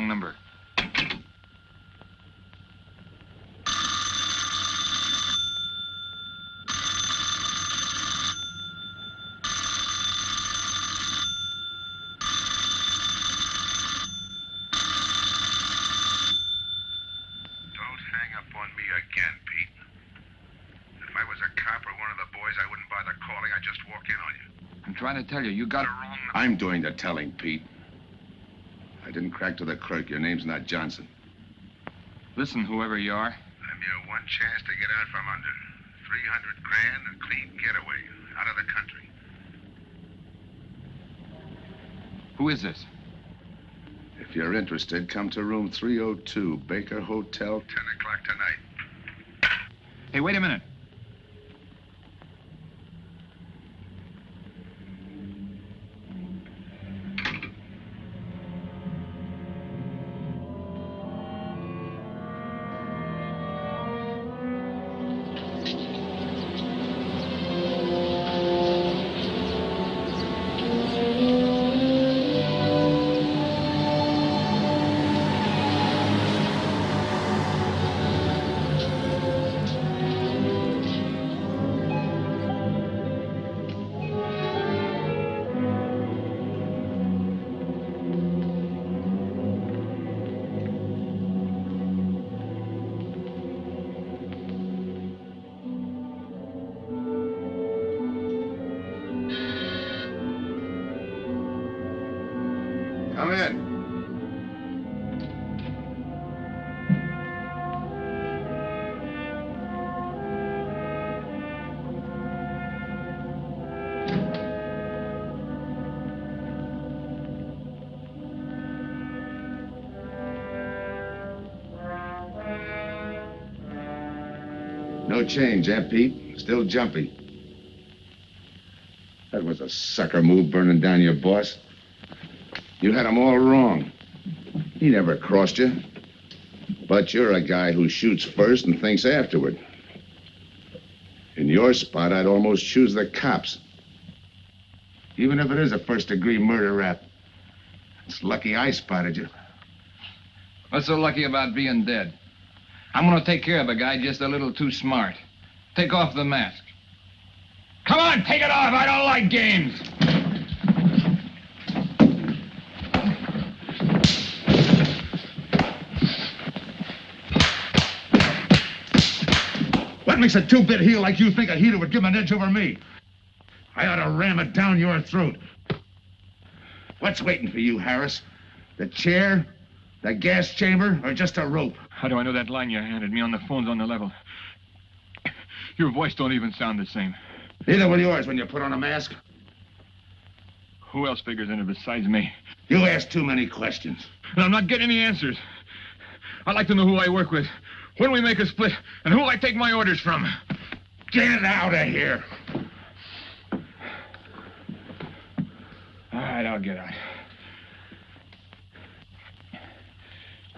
wrong number. I'm trying to tell you, you got it wrong. I'm doing the telling, Pete. I didn't crack to the clerk. Your name's not Johnson. Listen, whoever you are. I'm your one chance to get out from under. 300 grand, a clean getaway, out of the country. Who is this? If you're interested, come to room 302, Baker Hotel. 10 o'clock tonight. Hey, wait a minute. Come in. No change, eh, Pete? Still jumpy. That was a sucker move, burning down your boss. You had him all wrong. He never crossed you. But you're a guy who shoots first and thinks afterward. In your spot, I'd almost choose the cops. Even if it is a first-degree murder rap. It's lucky I spotted you. What's so lucky about being dead? I'm gonna take care of a guy just a little too smart. Take off the mask. Come on, take it off. I don't like games. What makes a two-bit heel like you think a heater would give him an edge over me? I ought to ram it down your throat. What's waiting for you, Harris? The chair, the gas chamber, or just a rope? How do I know that line you handed me on the phone's on the level? Your voice don't even sound the same. Neither will yours when you put on a mask. Who else figures in it besides me? You ask too many questions. And I'm not getting any answers. I'd like to know who I work with, when we make a split, and who I take my orders from. Get out of here. All right, I'll get out.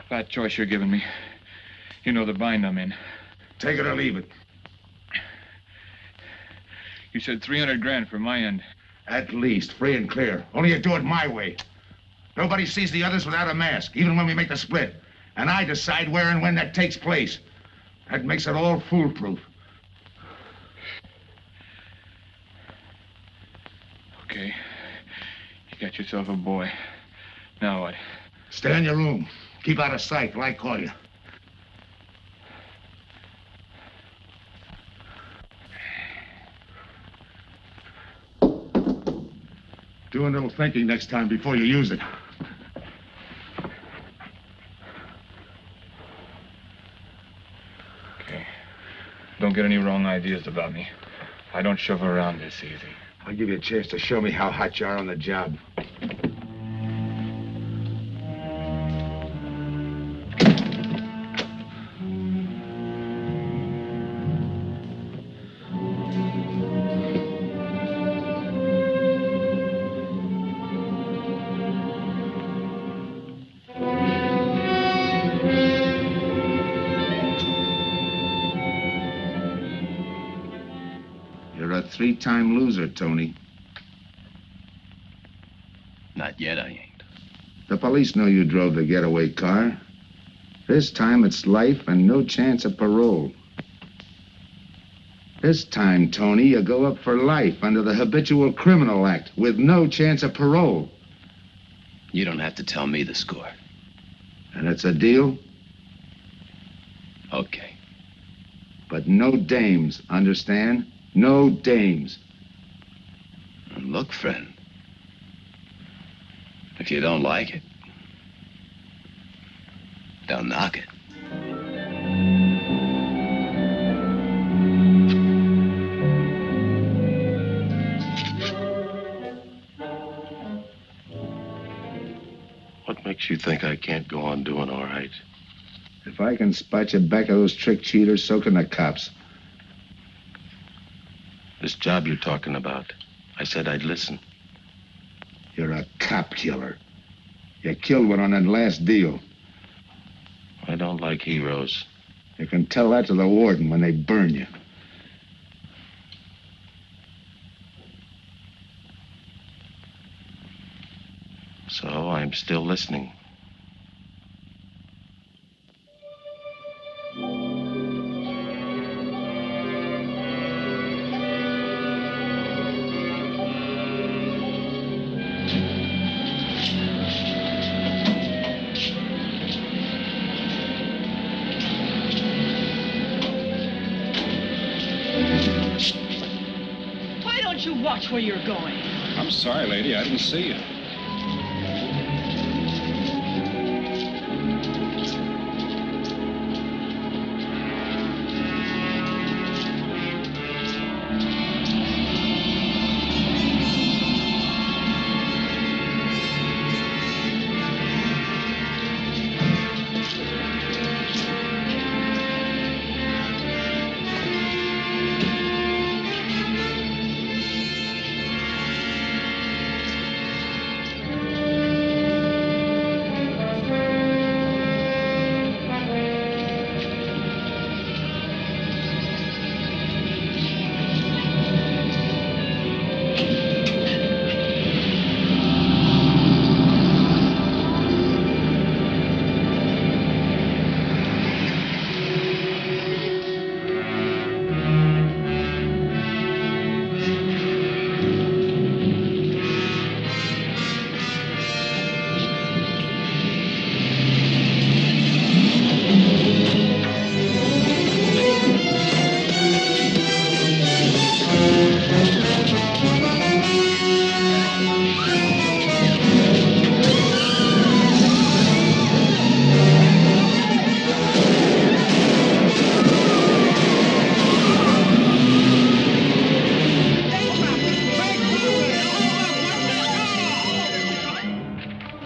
Fat choice you're giving me. You know the bind I'm in. Take it or leave it. You said 300 grand for my end. At least, free and clear. Only you do it my way. Nobody sees the others without a mask, even when we make the split. And I decide where and when that takes place. That makes it all foolproof. Okay. You got yourself a boy. Now what? Stay in your room. Keep out of sight till I call you. Do a little thinking next time before you use it. Okay. Don't get any wrong ideas about me. I don't shove around this easy. I'll give you a chance to show me how hot you are on the job. You're a three-time loser, Tony. Not yet, I ain't. The police know you drove the getaway car. This time it's life and no chance of parole. This time, Tony, you go up for life under the Habitual Criminal Act with no chance of parole. You don't have to tell me the score. And it's a deal? Okay. But no dames, understand? No dames. And look, friend, if you don't like it, don't knock it. What makes you think I can't go on doing all right? If I can spot you back of those trick cheaters, so can the cops. This job you're talking about, I said I'd listen. You're a cop killer. You killed one on that last deal. I don't like heroes. You can tell that to the warden when they burn you. So I'm still listening. Why don't you watch where you're going? I'm sorry, lady. I didn't see you.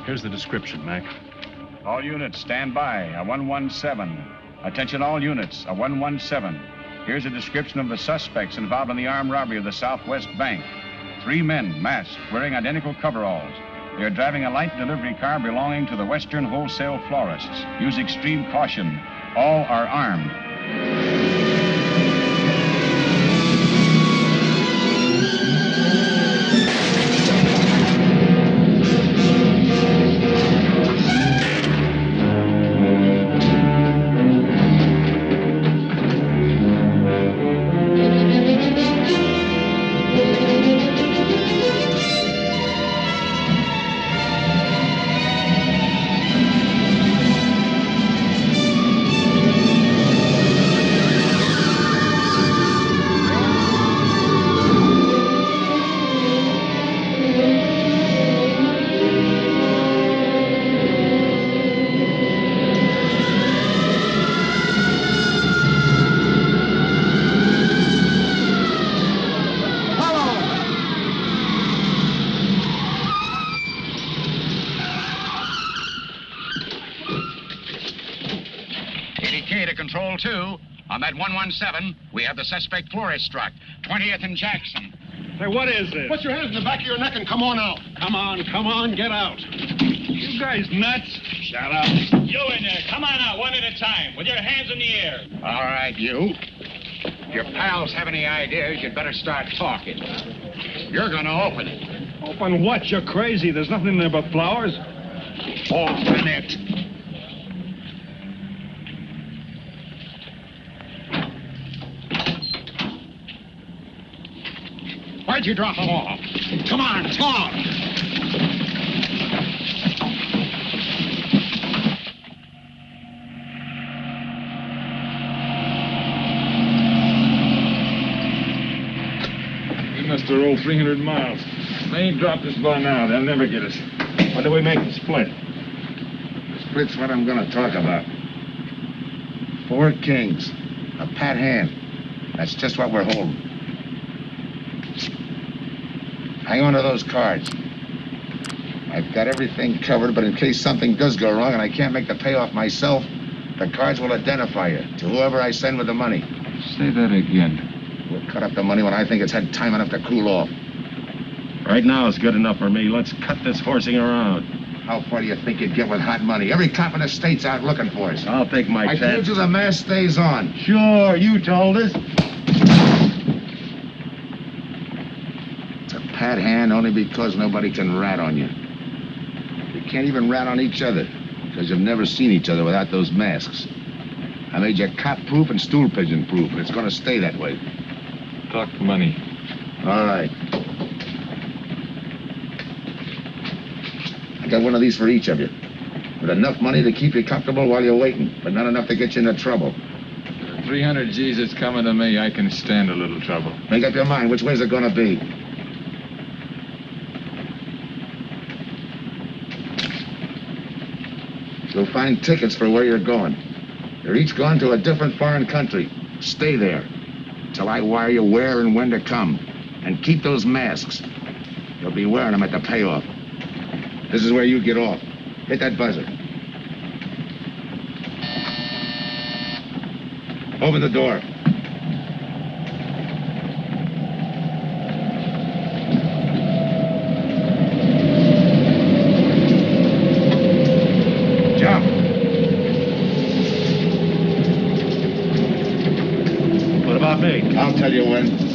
Here's the description, Mac. All units, stand by. A 117. Attention all units, a 117. Here's a description of the suspects involved in the armed robbery of the Southwest Bank. 3 men, masked, wearing identical coveralls. They are driving a light delivery car belonging to the Western Wholesale Florists. Use extreme caution. All are armed. Control 2. On that 117, we have the suspect florist struck. 20th and Jackson. Hey, what is this? Put your hands in the back of your neck and come on out. Come on, get out. You guys nuts? Shut up. You in there, come on out one at a time, with your hands in the air. All right, you. If your pals have any ideas, you'd better start talking. You're gonna open it. Open what? You're crazy. There's nothing in there but flowers. Open it. Why'd you drop them off? Come on, talk. We must have rolled 300 miles. They ain't dropped us by now. They'll never get us. When do we make the split? Split's what I'm gonna talk about. 4 kings. A pat hand. That's just what we're holding. Hang on to those cards. I've got everything covered, but in case something does go wrong and I can't make the payoff myself, the cards will identify you to whoever I send with the money. Say that again. We'll cut up the money when I think it's had time enough to cool off. Right now is good enough for me. Let's cut this horsing around. How far do you think you'd get with hot money? Every cop in the state's out looking for us. I'll take my I chance. told you the mask stays on. Sure, you told us. It's a pat hand only because nobody can rat on you. You can't even rat on each other because you've never seen each other without those masks. I made you cop-proof and stool pigeon-proof, and it's going to stay that way. Talk money. All right. I got one of these for each of you. With enough money to keep you comfortable while you're waiting, but not enough to get you into trouble. 300 G's that's coming to me, I can stand a little trouble. Make up your mind, which way's it gonna be? You'll find tickets for where you're going. You're each going to a different foreign country. Stay there till I wire you where and when to come. And keep those masks. You'll be wearing them at the payoff. This is where you get off. Hit that buzzer. Open the door. Jump. What about me? I'll tell you when.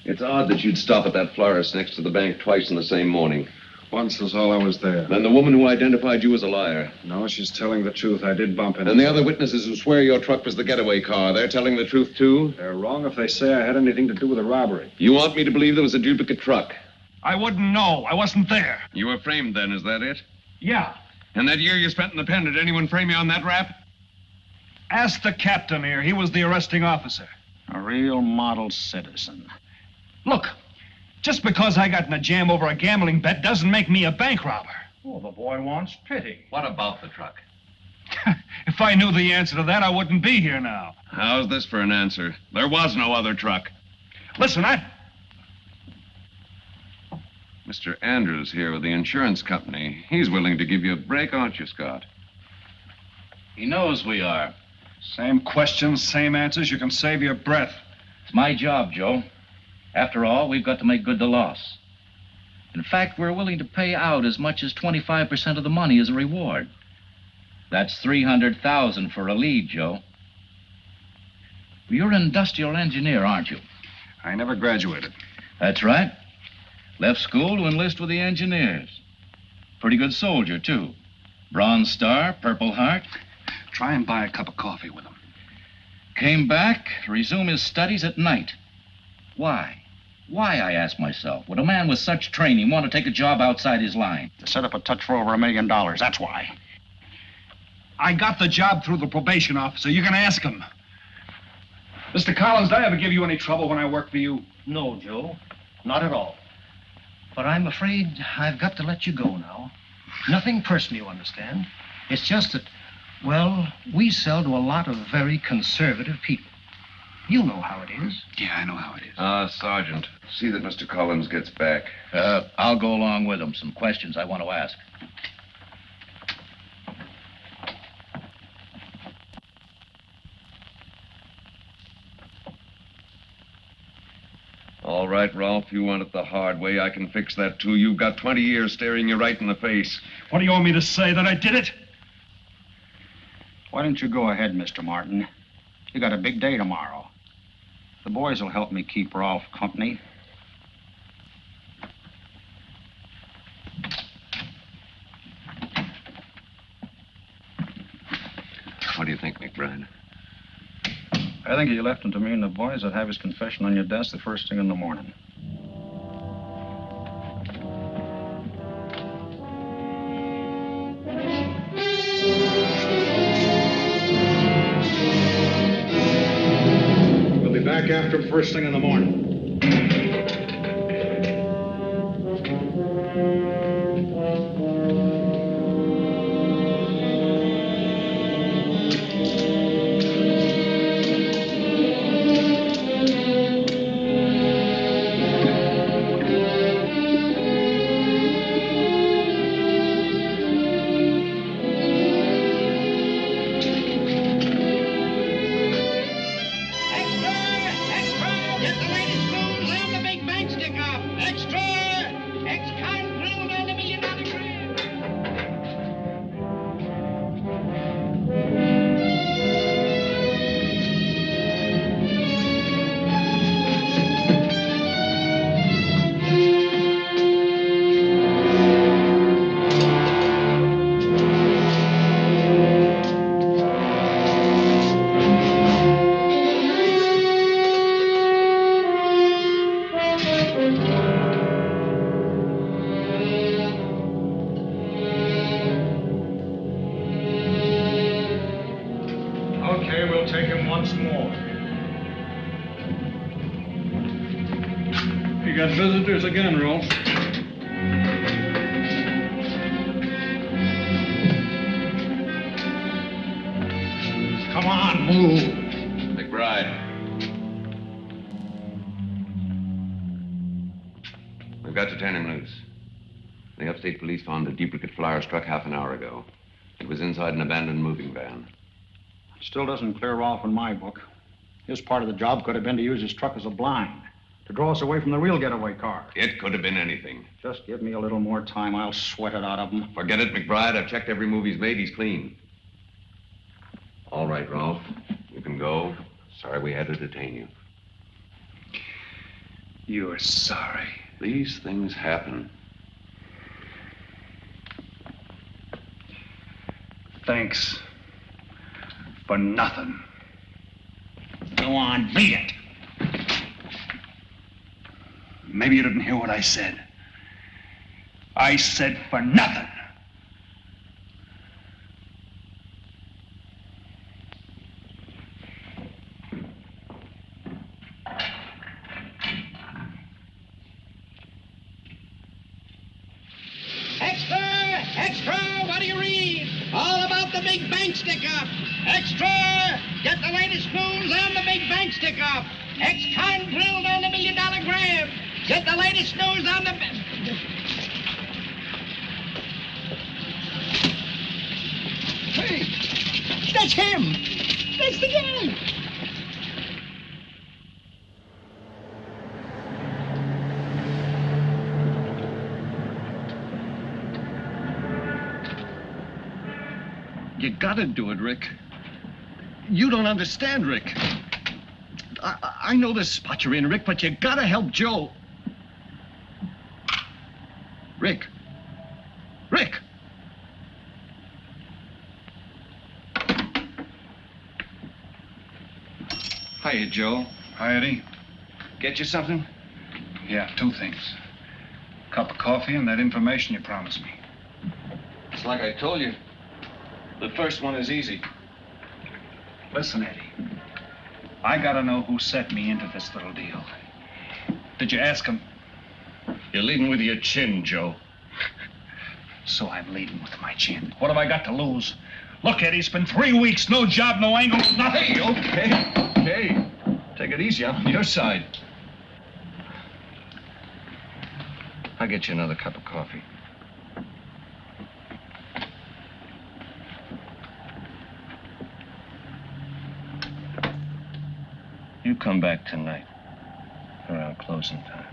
It's odd that you'd stop at that florist next to the bank twice in the same morning. Once was all I was there. Then the woman who identified you as a liar. No, she's telling the truth. I did bump into And the other witnesses who swear your truck was the getaway car, they're telling the truth, too? They're wrong if they say I had anything to do with the robbery. You want me to believe there was a duplicate truck? I wouldn't know. I wasn't there. You were framed then, is that it? Yeah. And that year you spent in the pen, did anyone frame you on that rap? Ask the captain here. He was the arresting officer. A real model citizen. Look, just because I got in a jam over a gambling bet doesn't make me a bank robber. Oh, the boy wants pity. What about the truck? If I knew the answer to that, I wouldn't be here now. How's this for an answer? There was no other truck. Listen, Mr. Andrews here with the insurance company. He's willing to give you a break, aren't you, Scott? He knows we are. Same questions, same answers. You can save your breath. It's my job, Joe. After all, we've got to make good the loss. In fact, we're willing to pay out as much as 25% of the money as a reward. That's $300,000 for a lead, Joe. You're an industrial engineer, aren't you? I never graduated. That's right. Left school to enlist with the engineers. Pretty good soldier, too. Bronze Star, Purple Heart. Try and buy a cup of coffee with him. Came back to resume his studies at night. Why? Why, I ask myself, would a man with such training want to take a job outside his line? To set up a touch for over $1 million, that's why. I got the job through the probation officer. You can ask him. Mr. Collins, did I ever give you any trouble when I worked for you? No, Joe. Not at all. But I'm afraid I've got to let you go now. Nothing personal, you understand. It's just that, well, we sell to a lot of very conservative people. You know how it is. Yeah, I know how it is. Sergeant, see that Mr. Collins gets back. I'll go along with him. Some questions I want to ask. All right, Ralph, you want it the hard way. I can fix that, too. You've got 20 years staring you right in the face. What do you want me to say, that I did it? Why Why don't you go ahead, Mr. Martin? You got a big day tomorrow. The boys will help me keep Rolf company. What do you think, McBride? I think you left him to me and the boys would have his confession on your desk the first thing in the morning. We'll be back after him first thing in the morning. Visitors again, Rolf. Come on, move. McBride. We've got to turn him loose. The upstate police found a duplicate flyer struck half an hour ago. It was inside an abandoned moving van. Still doesn't clear Rolf in my book. His part of the job could have been to use his truck as a blind. To draw us away from the real getaway car. It could have been anything. Just give me a little more time. I'll sweat it out of him. Forget it, McBride. I've checked every move he's made. He's clean. All right, Rolf. You can go. Sorry we had to detain you. You're sorry. These things happen. Thanks for nothing. Go on, beat it. Maybe you didn't hear what I said. I said for nothing. Extra! Extra! What do you read? All about the big bank stick-up. Extra! Get the latest news on the big bank stick-up. Ex-con drilled on the $1 million grab. Get the latest news on the... Hey! That's him! That's the guy! You gotta do it, Rick. You don't understand, Rick. I know this spot you're in, Rick, but you gotta help Joe. Rick. Rick! Hiya, Joe. Hi, Eddie. Get you something? Yeah, 2 things. Cup of coffee and that information you promised me. It's like I told you. The first one is easy. Listen, Eddie. I gotta know who set me into this little deal. Did you ask him? You're leading with your chin, Joe. So I'm leading with my chin. What have I got to lose? Look, Eddie, it's been 3 weeks. No job, no angle, nothing. Hey, okay. Take it easy. I'm on your side. I'll get you another cup of coffee. You come back tonight, around closing time.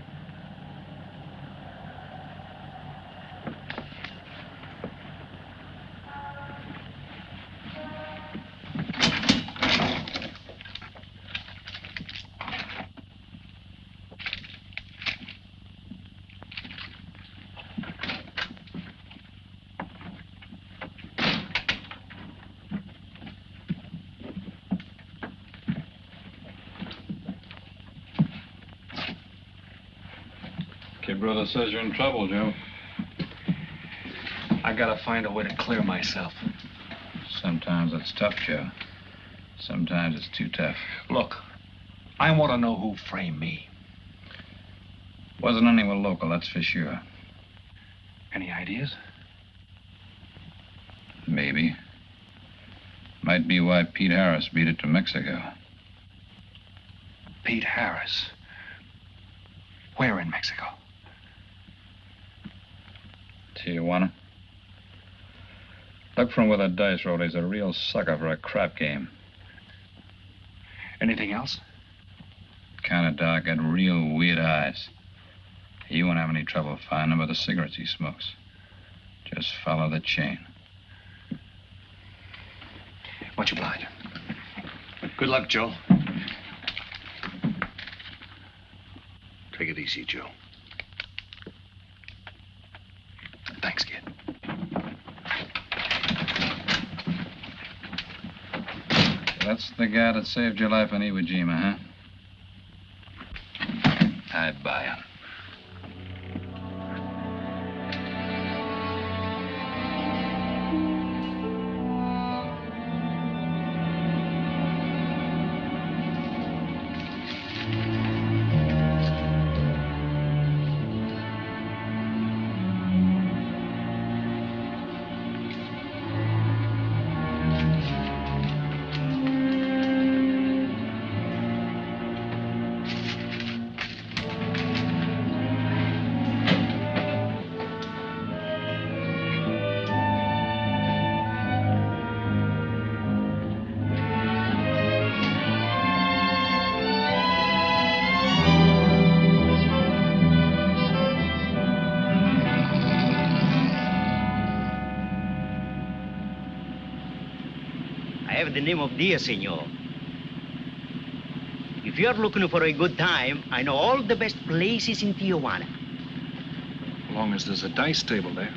Kid brother says you're in trouble, Joe. I gotta find a way to clear myself. Sometimes it's tough, Joe. Sometimes it's too tough. Look, I want to know who framed me. Wasn't anyone local, that's for sure. Any ideas? Maybe. Might be why Pete Harris beat it to Mexico. Pete Harris? Where in Mexico? Tijuana. Look from where the dice rolled. He's a real sucker for a crap game. Anything else? Kind of dark, got real weird eyes. He won't have any trouble finding him by the cigarettes he smokes. Just follow the chain. Much obliged. Good luck, Joe. Take it easy, Joe. Thanks, kid. That's the guy that saved your life in Iwo Jima, huh? I buy him. The name of Dia, senor. If you're looking for a good time, I know all the best places in Tijuana. As long as there's a dice table there.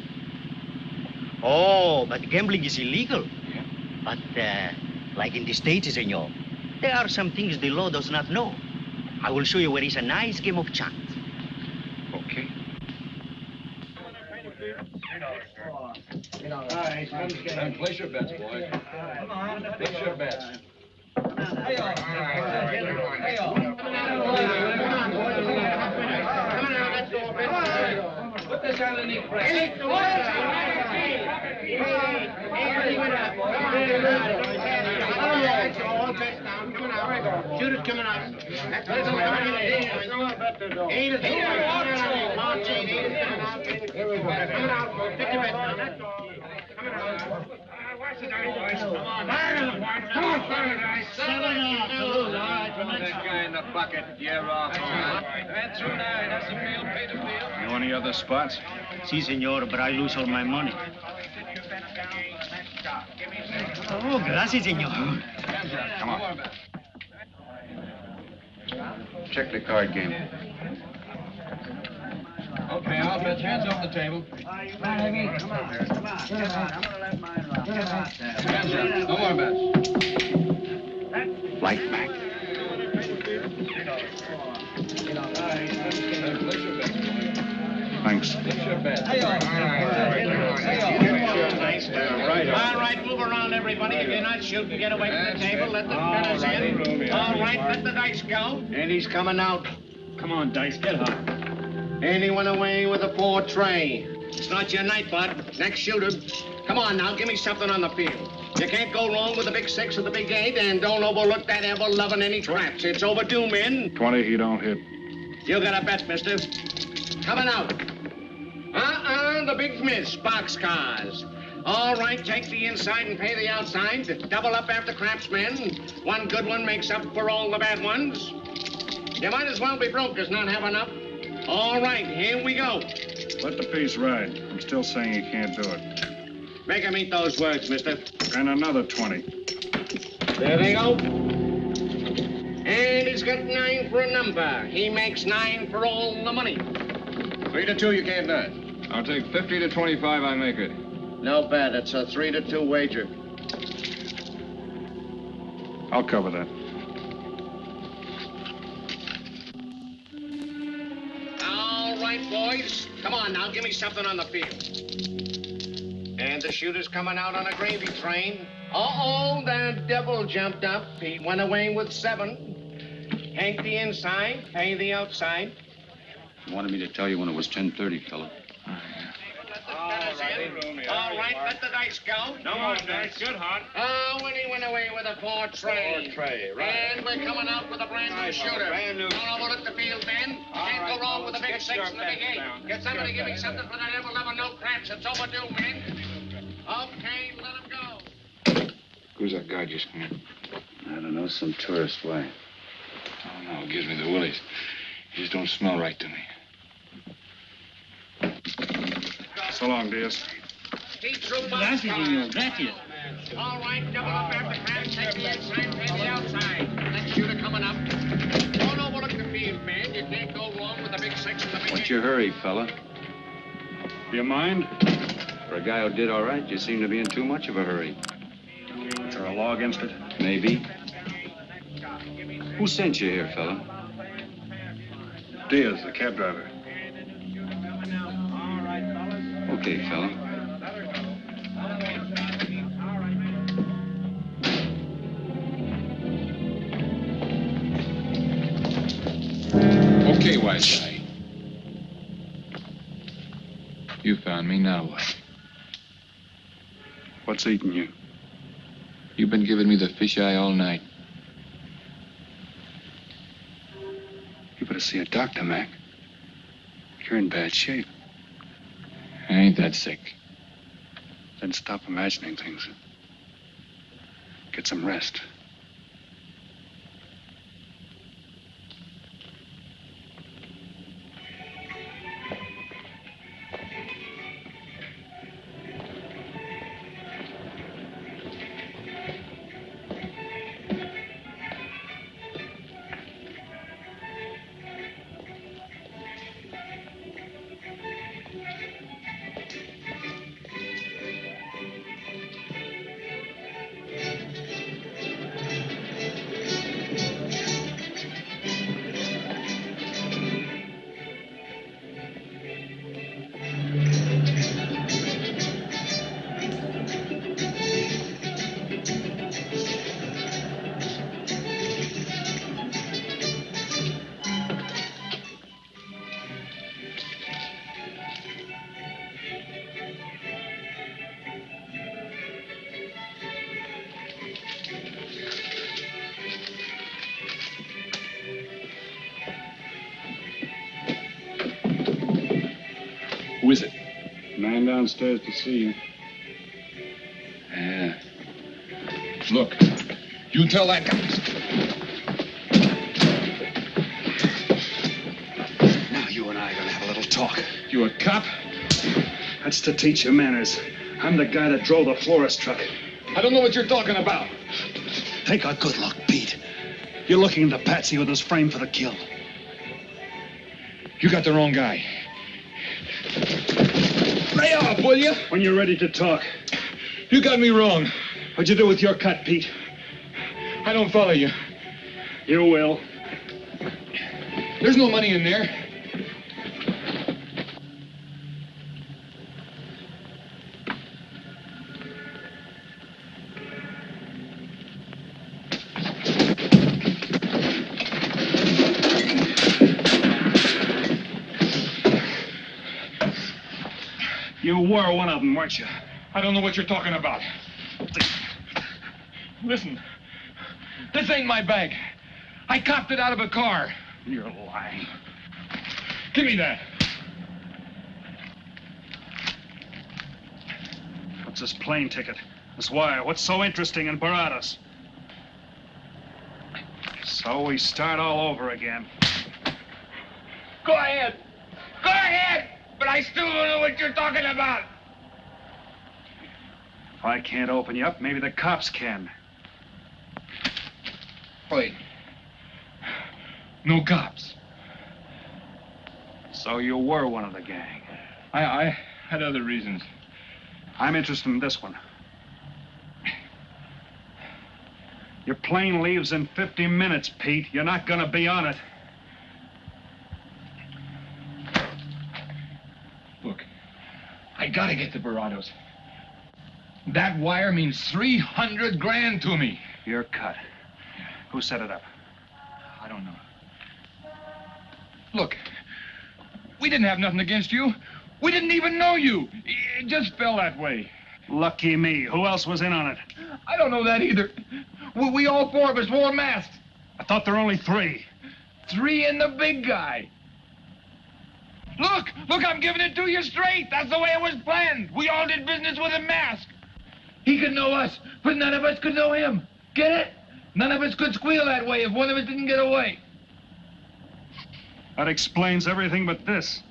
Oh, but gambling is illegal. Yeah. But, like in the States, senor, there are some things the law does not know. I will show you where is a nice game of chance. Okay. Place your bets, boys. Come on. Place your bets. Put this underneath press. Shoot it coming out. That guy in the bucket, you're off. That's through now. That's the field, pay the field. Know any other spots? Si, senor, but I lose all my money. Oh, gracias, senor. Come on. Check the card game. Okay, I'll bet hands off the table. No more bets. Light back. Thanks. All right, move around, everybody. If you're not shooting, get away from the table. Let the spinners in. All right, let the dice go. And he's coming out. Come on, Dice, get hot. And he went away with a 4 tray. It's not your night, bud. Next shooter. Come on now, give me something on the field. You can't go wrong with the big 6 or the big 8, and don't overlook that ever-loving any traps. It's overdue, men. 20, he don't hit. You got a bet, mister. Coming out. The big miss, boxcars. All right, take the inside and pay the outside. Double up after craps, men. One good one makes up for all the bad ones. You might as well be broke as not have enough. All right, here we go. Let the piece ride. I'm still saying he can't do it. Make him eat those words, mister. And another 20. There they go. And he's got 9 for a number. He makes 9 for all the money. 3 to 2, you can't do it. I'll take 50 to 25, I make it. No bet. It's a 3 to 2 wager. I'll cover that. All right, boys. Come on now, give me something on the field. And the shooter's coming out on a gravy train. Uh-oh, the devil jumped up. He went away with 7. Hank the inside, pay the outside. You wanted me to tell you when it was 10:30, fella. All right, let the dice go. No more dice. Good, Hart. Oh, when he went away with a 4 tray. 4 tray, right. And we're coming out with a brand new shooter. Brand new. Don't overlook the field, men. Can't go wrong with a big 6 and a big 8. Get somebody to give me something for that ever no craps. It's overdue, men. Okay, let him go. Who's that guy just come in? I don't know, some tourist. Why? Oh, no, it gives me the willies. He just don't smell right to me. So long, Diaz. Gracias, señor. Gracias. All right, double up after craps. Take the inside, pay the outside. Next shooter coming up. Don't overlook the field, man. You can't go wrong with a big 6 and a big 8. What's your hurry, fella? You mind? For a guy who did all right, you seem to be in too much of a hurry. Is there a law against it? Maybe. Who sent you here, fella? Diaz, the cab driver. Okay, fella. Okay, wise guy. You found me, now what? What's eating you? You've been giving me the fisheye all night. You better see a doctor, Mac. You're in bad shape. I ain't that sick. Then stop imagining things. Get some rest. Who is it? Man downstairs to see you. Yeah. Look, you tell that guy. Now you and I are gonna have a little talk. You a cop? That's to teach you manners. I'm the guy that drove the florist truck. I don't know what you're talking about. Take a good look, Pete. You're looking into Patsy with his frame for the kill. You got the wrong guy. Lay off, will you? When you're ready to talk. You got me wrong. What'd you do with your cut, Pete? I don't follow you. You will. There's no money in there. You were one of them, weren't you? I don't know what you're talking about. Listen, this ain't my bag. I copped it out of a car. You're lying. Give me that. What's this plane ticket? This wire? What's so interesting in Baradas? So we start all over again. Go ahead. Go ahead. But I still don't know what you're talking about. If I can't open you up, maybe the cops can. Wait. No cops. So you were one of the gang. I had other reasons. I'm interested in this one. Your plane leaves in 50 minutes, Pete. You're not gonna be on it. gotta get to Barados. That wire means 300 grand to me. You're cut. Who set it up? I don't know. Look, we didn't have nothing against you. We didn't even know you. It just fell that way. Lucky me. Who else was in on it? I don't know that either. We all four of us wore masks. I thought there were only 3. 3 and the big guy. Look, I'm giving it to you straight. That's the way it was planned. We all did business with a mask. He could know us, but none of us could know him. Get it? None of us could squeal that way if one of us didn't get away. That explains everything but this.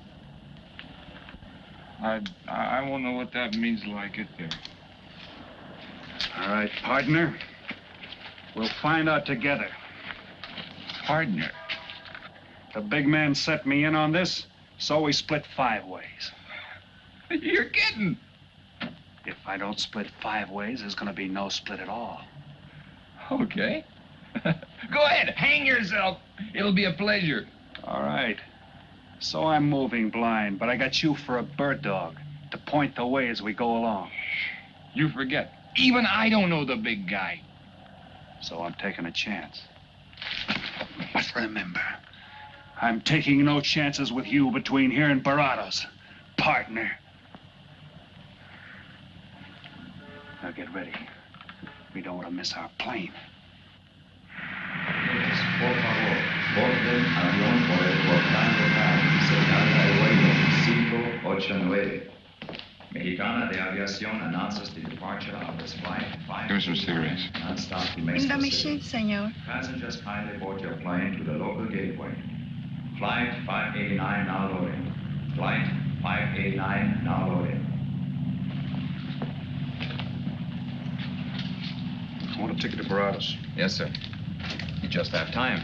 I won't know what that means till I get there. All right, partner. We'll find out together. Partner? The big man set me in on this, so we split 5 ways. You're kidding. If I don't split 5 ways, there's gonna be no split at all. Okay. Go ahead, hang yourself. It'll be a pleasure. All right. So I'm moving blind, but I got you for a bird dog to point the way as we go along. You forget. Even I don't know the big guy. So I'm taking a chance. But remember, I'm taking no chances with you between here and Barados, partner. Now get ready. We don't want to miss our plane. Por favor, borden avión por el portal local, señal aeropuerto 589. Mexicana de Aviación announces the departure of this flight 5. Give me some cigarettes. Non-stop to In Mexico the City. machine, senor. Passengers kindly board your plane to the local gateway. Flight 589 now loading. Flight 589 now loading. I want a ticket to Barados. Yes, sir. You just have time.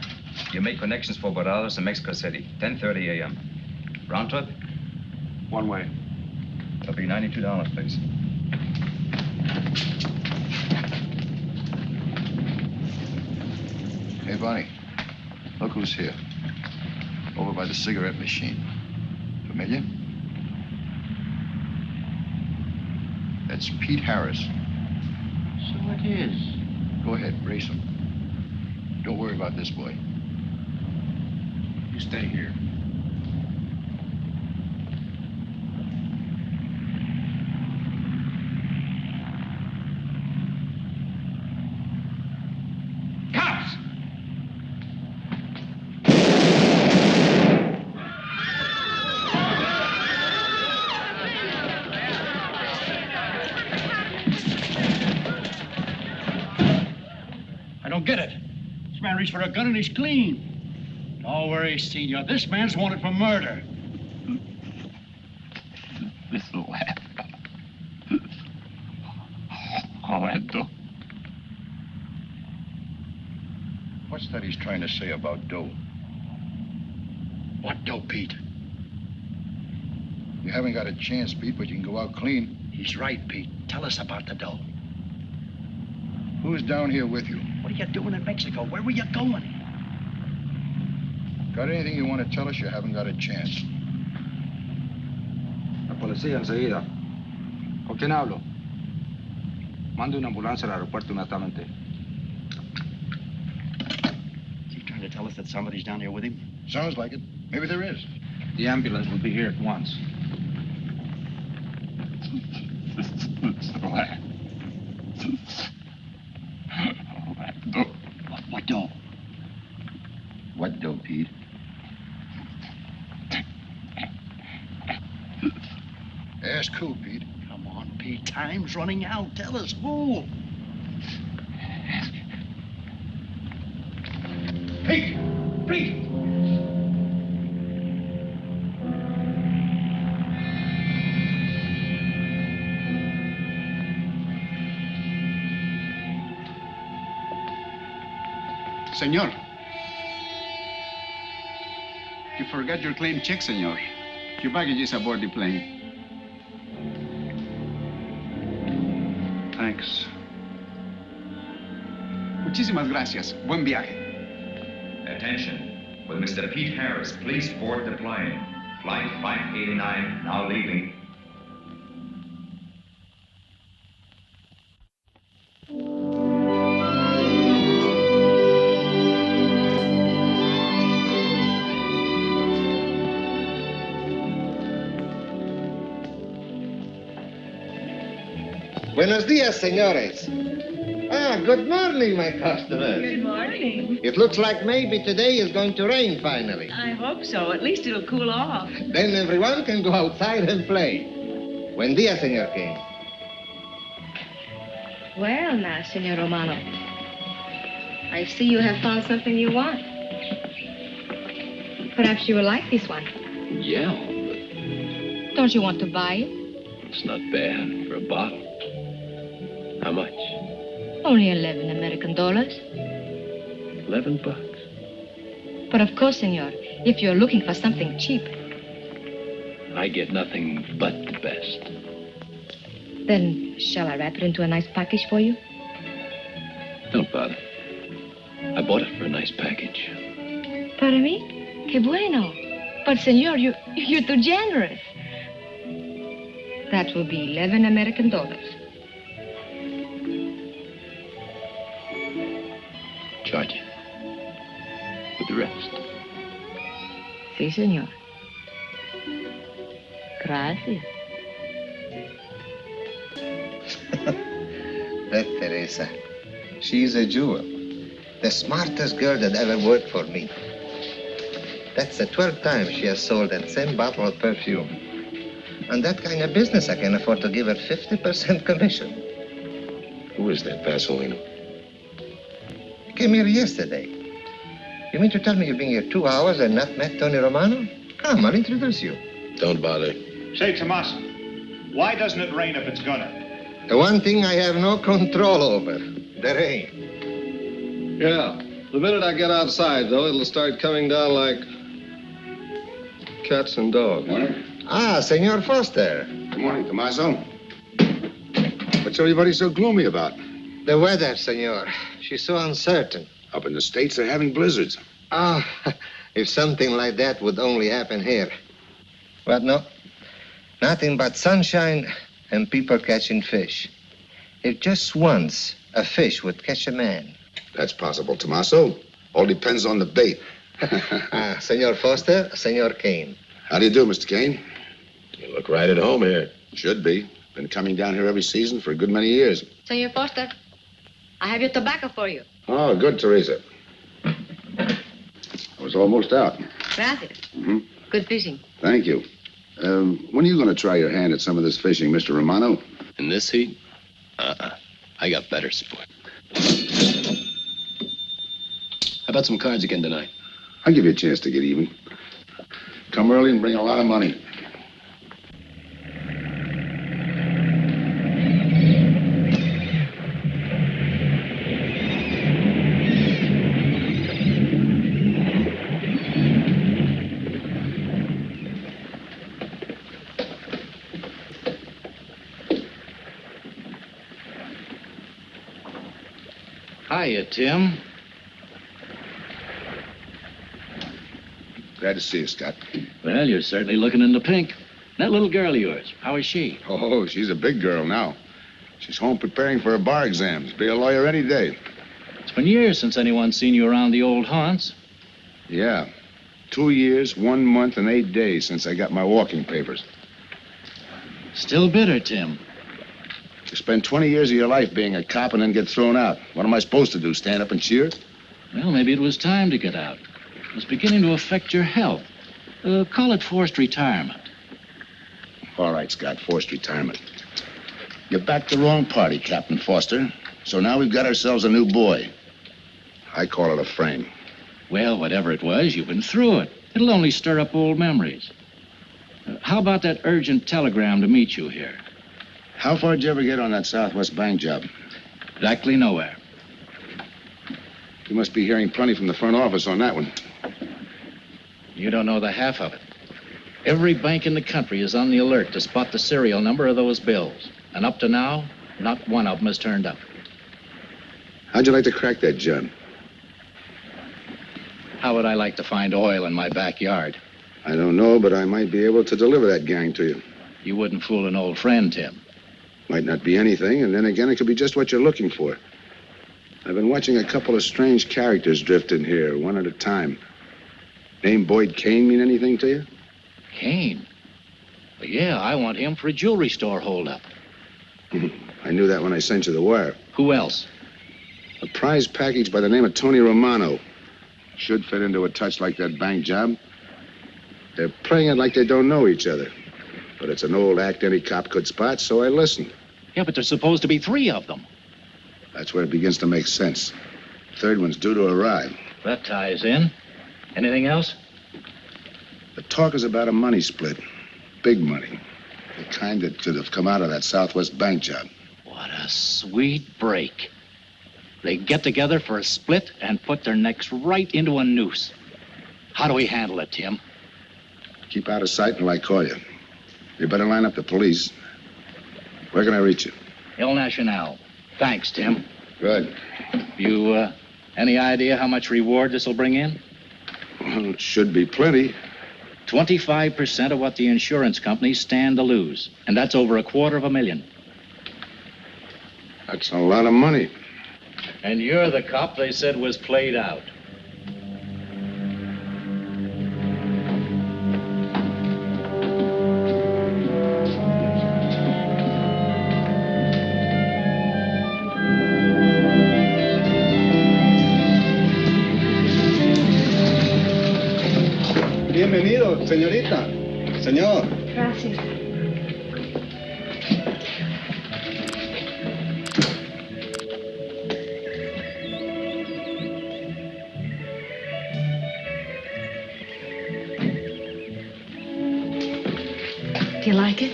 You make connections for Barados and Mexico City, 10:30 a.m. Round trip? One way. It'll be $92, please. Hey, Bonnie, look who's here. Over by the cigarette machine. Familiar? That's Pete Harris. So it is. Go ahead, race him. Don't worry about this boy. You stay here. Cops! I don't get it. This man reached for a gun and he's clean. Don't worry, Senor. This man's wanted for murder. This laugh. Orlando. What's that he's trying to say about dough? What dough, Pete? You haven't got a chance, Pete, but you can go out clean. He's right, Pete. Tell us about the dough. Who's down here with you? What are you doing in Mexico? Where were you going? Got anything you want to tell us? You haven't got a chance. La policía enseguida. ¿Con quién hablo? Mande una ambulancia al aeropuerto inmediatamente. Is he trying to tell us that somebody's down here with him? Sounds like it. Maybe there is. The ambulance will be here at once. What dough? What dough, Pete? Ask who, Pete? Come on, Pete. Time's running out. Tell us who. Pete! Pete! Senor. You forgot your claim check, senor. Your baggage is aboard the plane. Thanks. Muchísimas gracias. Buen viaje. Attention. Will Mr. Pete Harris please board the plane? Flight 589 now leaving. Buenos dias, senores. Ah, good morning, my customers. Good morning. It looks like maybe today is going to rain finally. I hope so. At least it'll cool off. Then everyone can go outside and play. Buen dia, Senor King. Well, now, Senor Romano, I see you have found something you want. Perhaps you will like this one. Yeah, Don't you want to buy it? it's not bad for a bottle. How much? Only 11 American dollars. $11. But of course, senor, if you're looking for something cheap, I get nothing but the best. then shall I wrap it into a nice package for you? Don't bother. I bought it for a nice package. Para mí? Que bueno. But, senor, you're too generous. That will be 11 American dollars. Charge it. With the rest. Sí, senor. Gracias. That Teresa, she's a jewel. The smartest girl that ever worked for me. That's the 12th time she has sold that same bottle of perfume. On that kind of business, I can afford to give her 50% commission. Who is that Vaseline? Came here yesterday. You mean to tell me you've been here 2 hours and not met Tony Romano? Come, I'll introduce you. Don't bother. Say, Tomas, why doesn't it rain if it's gonna? The one thing I have no control over, the rain. Yeah. The minute I get outside, though, it'll start coming down like cats and dogs. Ah, Senor Foster. Good morning, Tommaso. What's everybody so gloomy about? The weather, senor. She's so uncertain. Up in the States, they're having blizzards. Ah, if something like that would only happen here. But no, nothing but sunshine and people catching fish. If just once a fish would catch a man. That's possible, Tommaso. All depends on the bait. Senor Foster, Senor Kane. How do you do, Mr. Kane? You look right at home here. Should be. Been coming down here every season for a good many years. Senor Foster, I have your tobacco for you. Oh, good, Teresa. I was almost out. Gracias. Mm-hmm. Good fishing. Thank you. When are you going to try your hand at some of this fishing, Mr. Romano? In this heat? I got better sport. How about some cards again tonight? I'll give you a chance to get even. Come early and bring a lot of money. Hiya, Tim. Glad to see you, Scott. Well, you're certainly looking in the pink. That little girl of yours, how is she? Oh, she's a big girl now. She's home preparing for her bar exams. Be a lawyer any day. It's been years since anyone's seen you around the old haunts. Yeah. 2 years, 1 month, and 8 days since I got my walking papers. Still bitter, Tim. You spend 20 years of your life being a cop and then get thrown out. What am I supposed to do, stand up and cheer? Well, maybe it was time to get out. It was beginning to affect your health. Call it forced retirement. All right, Scott, forced retirement. You backed the wrong party, Captain Foster. So now we've got ourselves a new boy. I call it a frame. Well, whatever it was, you've been through it. It'll only stir up old memories. How about that urgent telegram to meet you here? How far did you ever get on that Southwest Bank job? Exactly nowhere. You must be hearing plenty from the front office on that one. You don't know the half of it. Every bank in the country is on the alert to spot the serial number of those bills. And up to now, not one of them has turned up. How'd you like to crack that, John? How would I like to find oil in my backyard? I don't know, but I might be able to deliver that gang to you. You wouldn't fool an old friend, Tim. Might not be anything, and then again, it could be just what you're looking for. I've been watching a couple of strange characters drift in here, one at a time. Name Boyd Kane mean anything to you? Kane? Well, yeah, I want him for a jewelry store holdup. I knew that when I sent you the wire. Who else? A prize package by the name of Tony Romano. Should fit into a touch like that bank job. They're playing it like they don't know each other. But it's an old act any cop could spot, so I listened. Yeah, but there's supposed to be 3 of them. That's where it begins to make sense. Third one's due to arrive. That ties in. Anything else? The talk is about a money split. Big money. The kind that could have come out of that Southwest bank job. What a sweet break. They get together for a split and put their necks right into a noose. How do we handle it, Tim? Keep out of sight until I call you. You better line up the police. Where can I reach you? El Nacional. Thanks, Tim. Good. You, any idea how much reward this will bring in? Well, it should be plenty. 25% of what the insurance companies stand to lose. And that's over $250,000. That's a lot of money. And you're the cop they said was played out. Bienvenido, señorita. Señor. Gracias. Do you like it?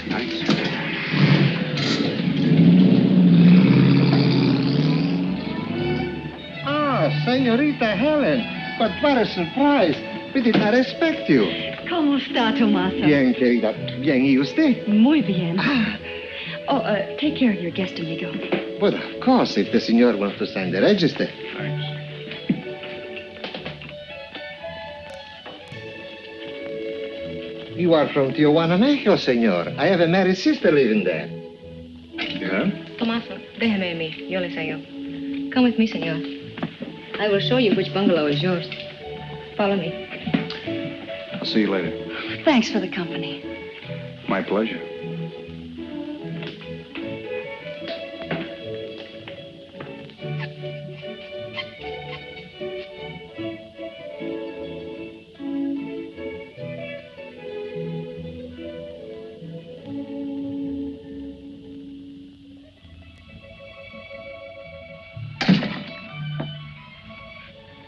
Nice. Ah, señorita Helen. But what a surprise. We did not expect you. ¿Cómo está, Tomasa? Bien, querida. Bien, ¿y usted? Muy bien. Oh, take care of your guest, amigo. But of course, if the señor wants to sign the register. Thanks. You are from Tijuana, Mexico, señor. I have a married sister living there. Yeah? Tomasa, déjeme a mí. Yo le enseño. Come with me, señor. I will show you which bungalow is yours. Follow me. I'll see you later. Thanks for the company. My pleasure.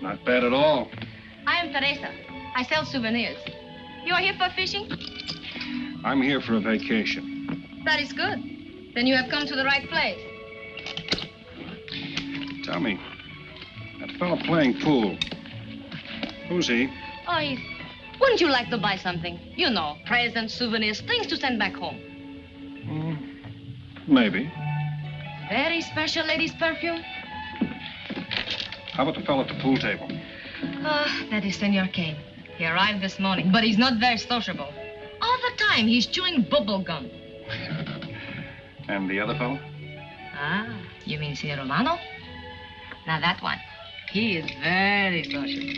Not bad at all. I am Teresa. I sell souvenirs. You are here for fishing? I'm here for a vacation. That is good. Then you have come to the right place. Tell me, that fellow playing pool, who's he? Oh, wouldn't you like to buy something? You know, presents, souvenirs, things to send back home. Maybe. Very special ladies' perfume. How about the fellow at the pool table? That is Senor Kane. He arrived this morning, but he's not very sociable. All the time, he's chewing bubble gum. And the other fellow? Ah, you mean Senor Romano? Now that one, he is very sociable.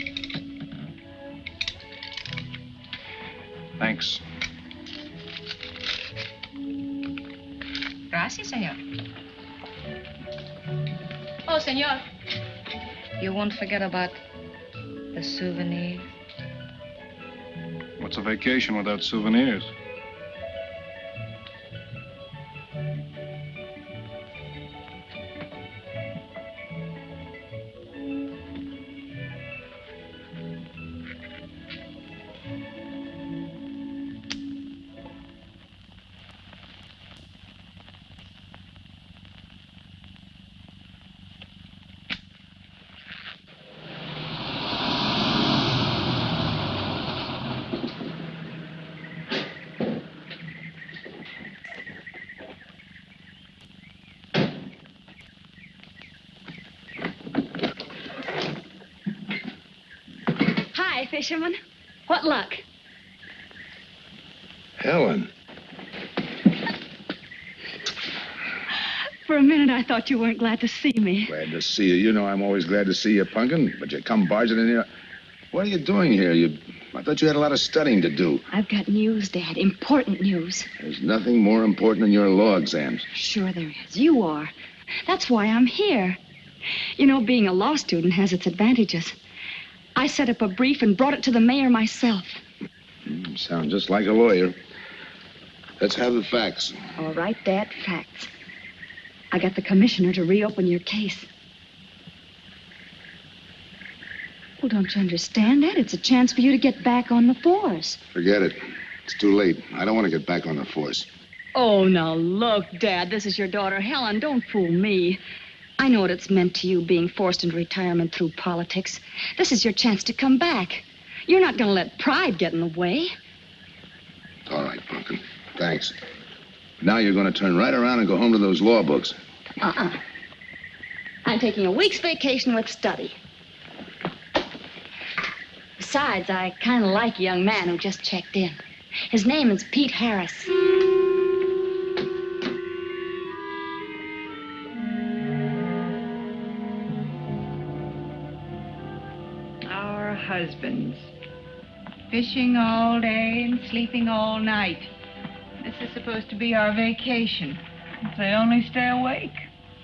Thanks. Gracias, senor. Oh, senor. You won't forget about the souvenirs. What's a vacation without souvenirs? Hi, fisherman. What luck? Helen. For a minute, I thought you weren't glad to see me. Glad to see you. You know I'm always glad to see you, Punkin, but you come barging in here. What are you doing here? You I thought you had a lot of studying to do. I've got news, Dad. Important news. There's nothing more important than your law exams. Sure there is. You are. That's why I'm here. You know, being a law student has its advantages. I set up a brief and brought it to the mayor myself. You sound just like a lawyer. Let's have the facts. All right, Dad, facts. I got the commissioner to reopen your case. Well, don't you understand that? It's a chance for you to get back on the force. Forget it. It's too late. I don't want to get back on the force. Oh, now look, Dad, this is your daughter, Helen. Don't fool me. I know what it's meant to you being forced into retirement through politics. This is your chance to come back. You're not going to let pride get in the way. All right, Pumpkin. Thanks. Now you're going to turn right around and go home to those law books. I'm taking a week's vacation with study. Besides, I kind of like a young man who just checked in. His name is Pete Harris. Our husbands. Fishing all day and sleeping all night. This is supposed to be our vacation. If they only stay awake.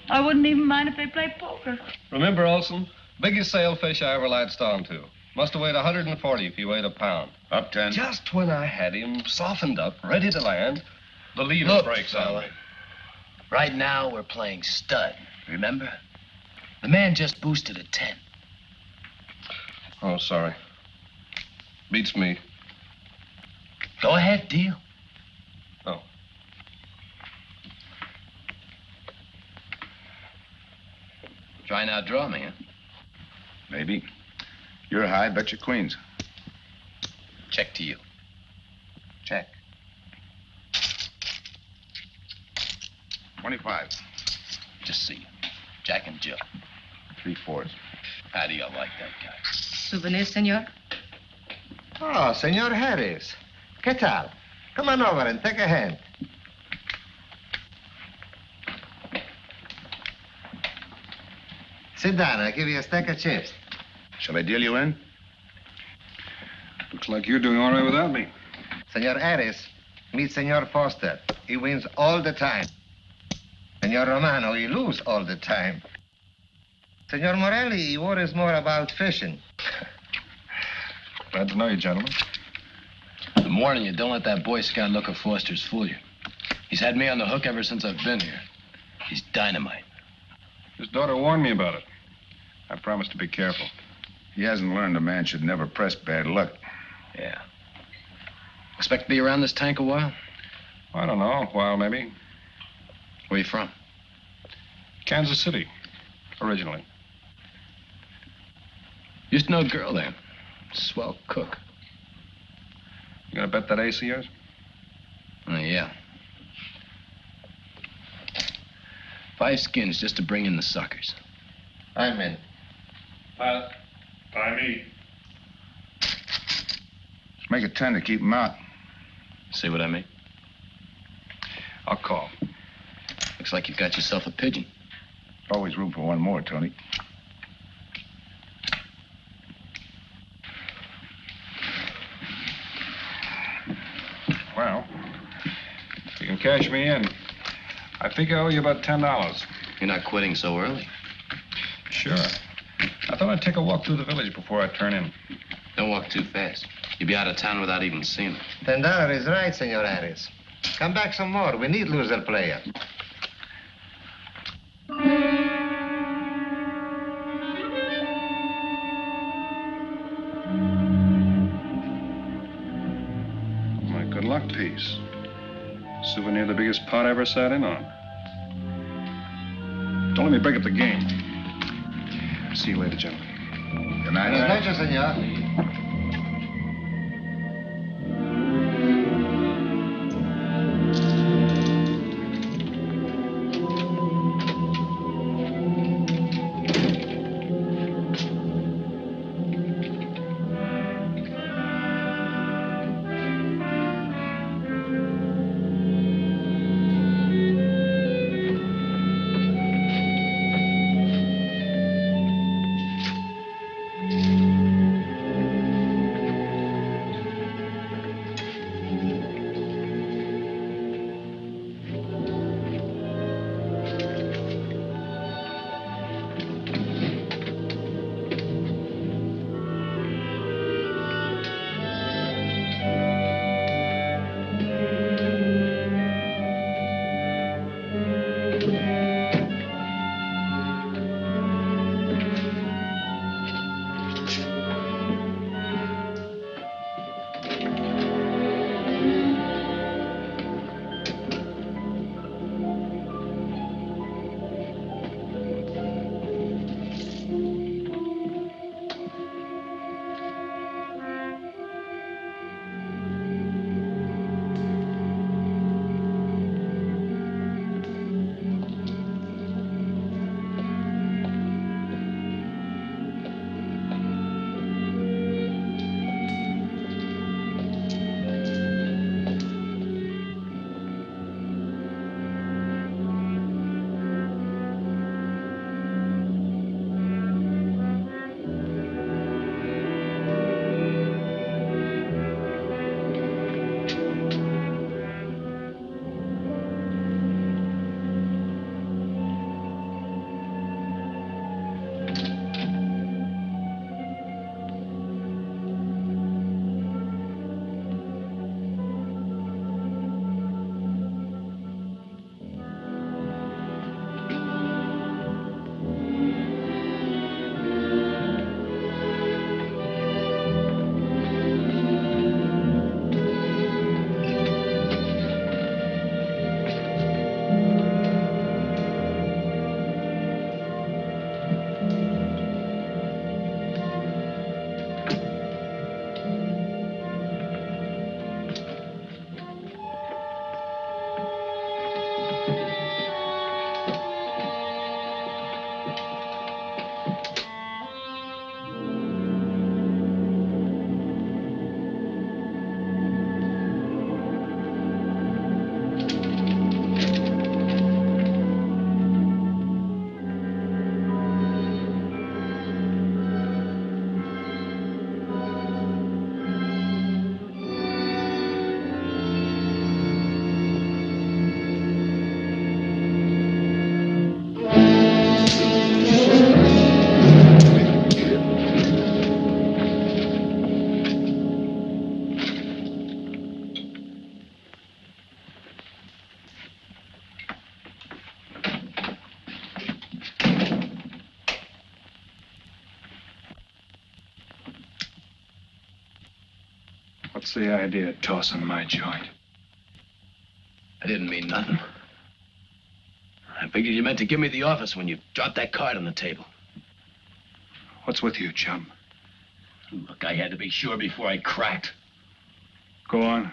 I wouldn't even mind if they play poker. Remember, Olson? Biggest sailfish I ever latched onto. Must have weighed 140 if he weighed a pound. Up 10. Just when I had him softened up, ready to land, the leader breaks on me. Right now, we're playing stud, remember? The man just boosted a 10. Oh, sorry. Beats me. Go ahead, deal. Oh. Try and outdraw me, huh? Maybe. You're high, bet your queens. Check to you. Check. 25. Just see you. Jack and Jill. 3/4. How do you like that guy? Souvenir, senor? Oh, Senor Harris. ¿Qué tal? Come on over and take a hand. Sit down. I'll give you a stack of chips. Shall I deal you in? Looks like you're doing all right without me. Senor Harris, meet Senor Foster. He wins all the time. Senor Romano, he loses all the time. Senor Morelli, he worries more about fishing. Glad to know you, gentlemen. I'm warning you, don't let that Boy Scout look of Foster's fool you. He's had me on the hook ever since I've been here. He's dynamite. His daughter warned me about it. I promised to be careful. He hasn't learned a man should never press bad luck. Yeah. Expect to be around this tank a while? I don't know, a while maybe. Where you from? Kansas City, originally. Used to know a girl there. Swell cook. You gonna bet that ace of yours? Yeah. 5 skins just to bring in the suckers. I'm in. By me. Let's make it 10 to keep him out. See what I mean? I'll call. Looks like you've got yourself a pigeon. Always room for one more, Tony. Well, if you can cash me in, I think I owe you about $10. You're not quitting so early. Sure. I thought I'd take a walk through the village before I turn in. Don't walk too fast. You'll be out of town without even seeing it. $10 is right, Senor Harris. Come back some more. We need loser player. My good luck piece. Souvenir the biggest pot I ever sat in on. Don't let me break up the game. See you later, gentlemen. Good night. Buenas noches, senor. What's the idea of tossing my joint? I didn't mean nothing. I figured you meant to give me the office when you dropped that card on the table. What's with you, chum? Look, I had to be sure before I cracked. Go on.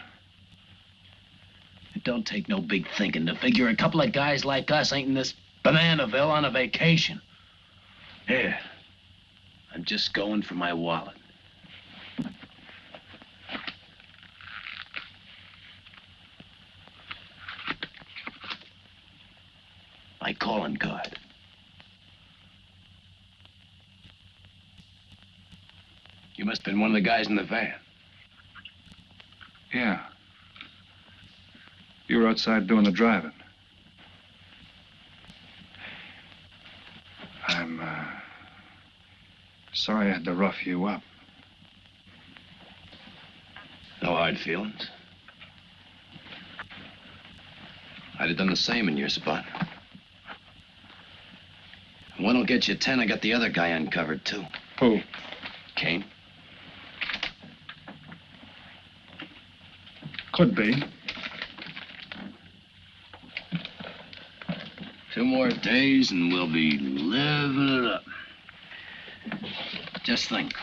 It don't take no big thinking to figure a couple of guys like us ain't in this Bananaville on a vacation. Here, I'm just going for my wallet. My calling card. You must have been one of the guys in the van. Yeah. You were outside doing the driving. I'm, sorry I had to rough you up. No hard feelings. I'd have done the same in your spot. One'll get you 10. I got the other guy uncovered, too. Who? Kane. Could be. 2 more days and we'll be living it up. Just think.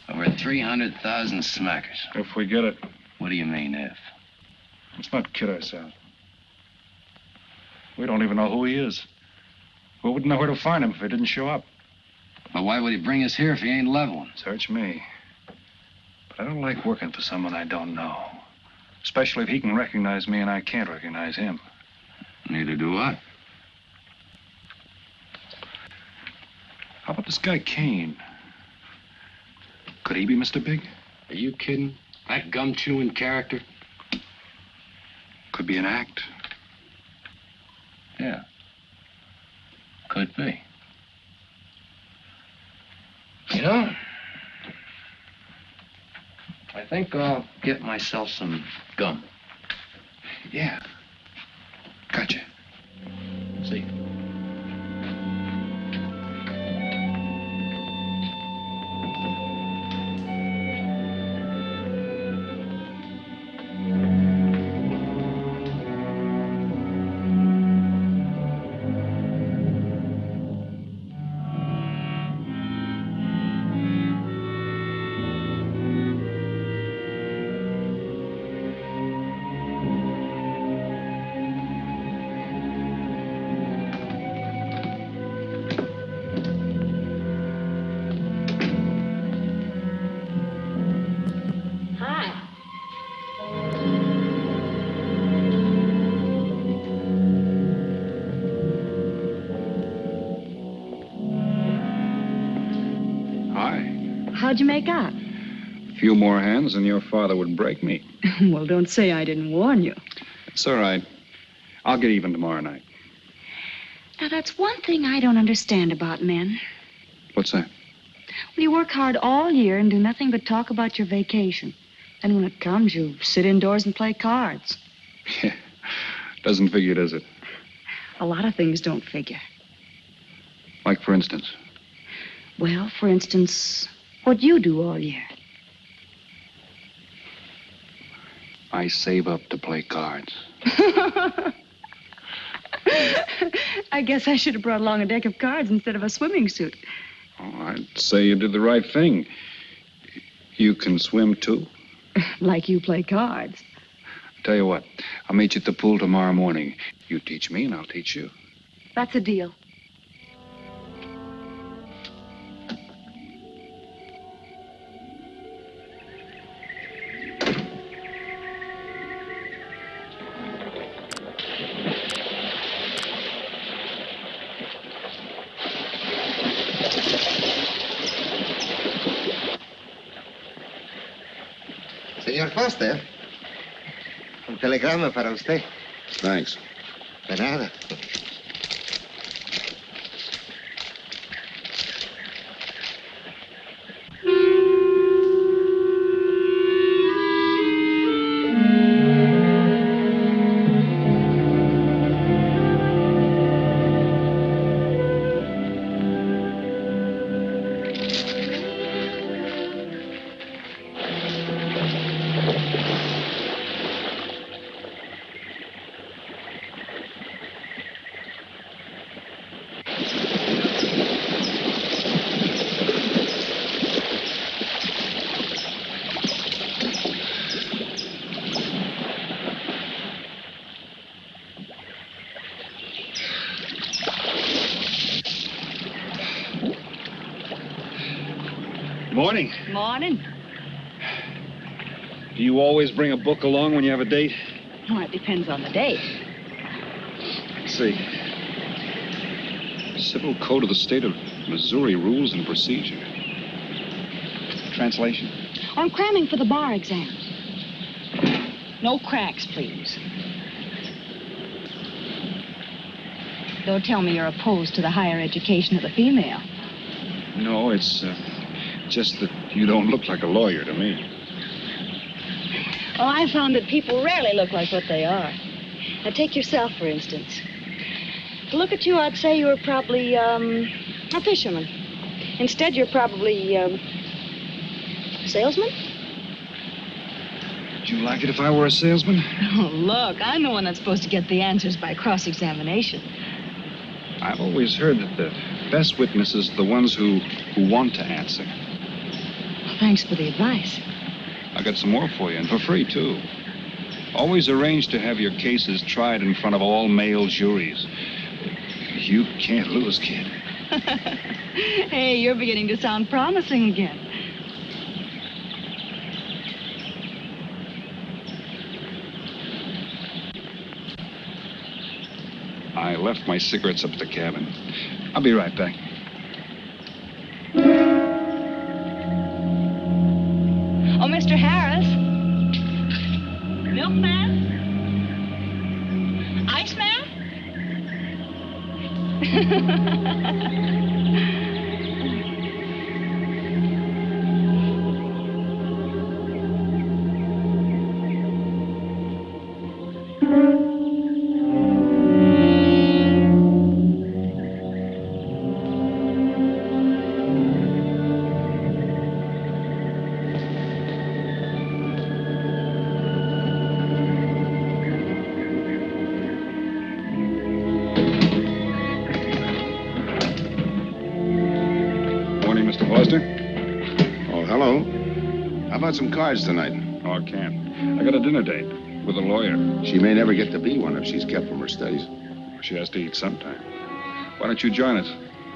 Over 300,000 smackers. If we get it. What do you mean, if? Let's not kid ourselves. We don't even know who he is. We wouldn't know where to find him if he didn't show up. But why would he bring us here if he ain't leveling? Search me. But I don't like working for someone I don't know. Especially if he can recognize me and I can't recognize him. Neither do I. How about this guy Kane? Could he be Mr. Big? Are you kidding? That gum-chewing character? Could be an act. Yeah. Could be. You know, I think I'll get myself some gum. Yeah. Gotcha. See. How'd you make out? A few more hands and your father would break me. Well, don't say I didn't warn you. It's all right. I'll get even tomorrow night. Now, that's one thing I don't understand about men. What's that? Well, you work hard all year and do nothing but talk about your vacation. And when it comes, you sit indoors and play cards. Yeah. Doesn't figure, does it? A lot of things don't figure. Like, for instance? Well, for instance, what you do all year. I save up to play cards. I guess I should have brought along a deck of cards instead of a swimming suit. Oh, I'd say you did the right thing. You can swim, too? Like you play cards. Tell you what, I'll meet you at the pool tomorrow morning. You teach me and I'll teach you. That's a deal. Señor Foster, un telegrama para usted. Thanks. De nada. Morning. Morning. Do you always bring a book along when you have a date? Well, it depends on the date. Let's see. Civil Code of the State of Missouri Rules and Procedure. Translation? I'm cramming for the bar exam. No cracks, please. Don't tell me you're opposed to the higher education of the female. No, it's just that you don't look like a lawyer to me. Well, I found that people rarely look like what they are. Now, take yourself, for instance. To look at you, I'd say you were probably, a fisherman. Instead, you're probably, a salesman? Would you like it if I were a salesman? Oh, look, I'm the one that's supposed to get the answers by cross-examination. I've always heard that the best witnesses are the ones who want to answer. Well, thanks for the advice. I got some more for you, and for free, too. Always arrange to have your cases tried in front of all male juries. You can't lose, kid. Hey, you're beginning to sound promising again. I left my cigarettes up at the cabin. I'll be right back. Oh, Mr. Harris. Milkman? Iceman? Oh, hello. How about some cards tonight? Oh, I can't. I got a dinner date with a lawyer. She may never get to be one if she's kept from her studies. She has to eat sometime. Why don't you join us?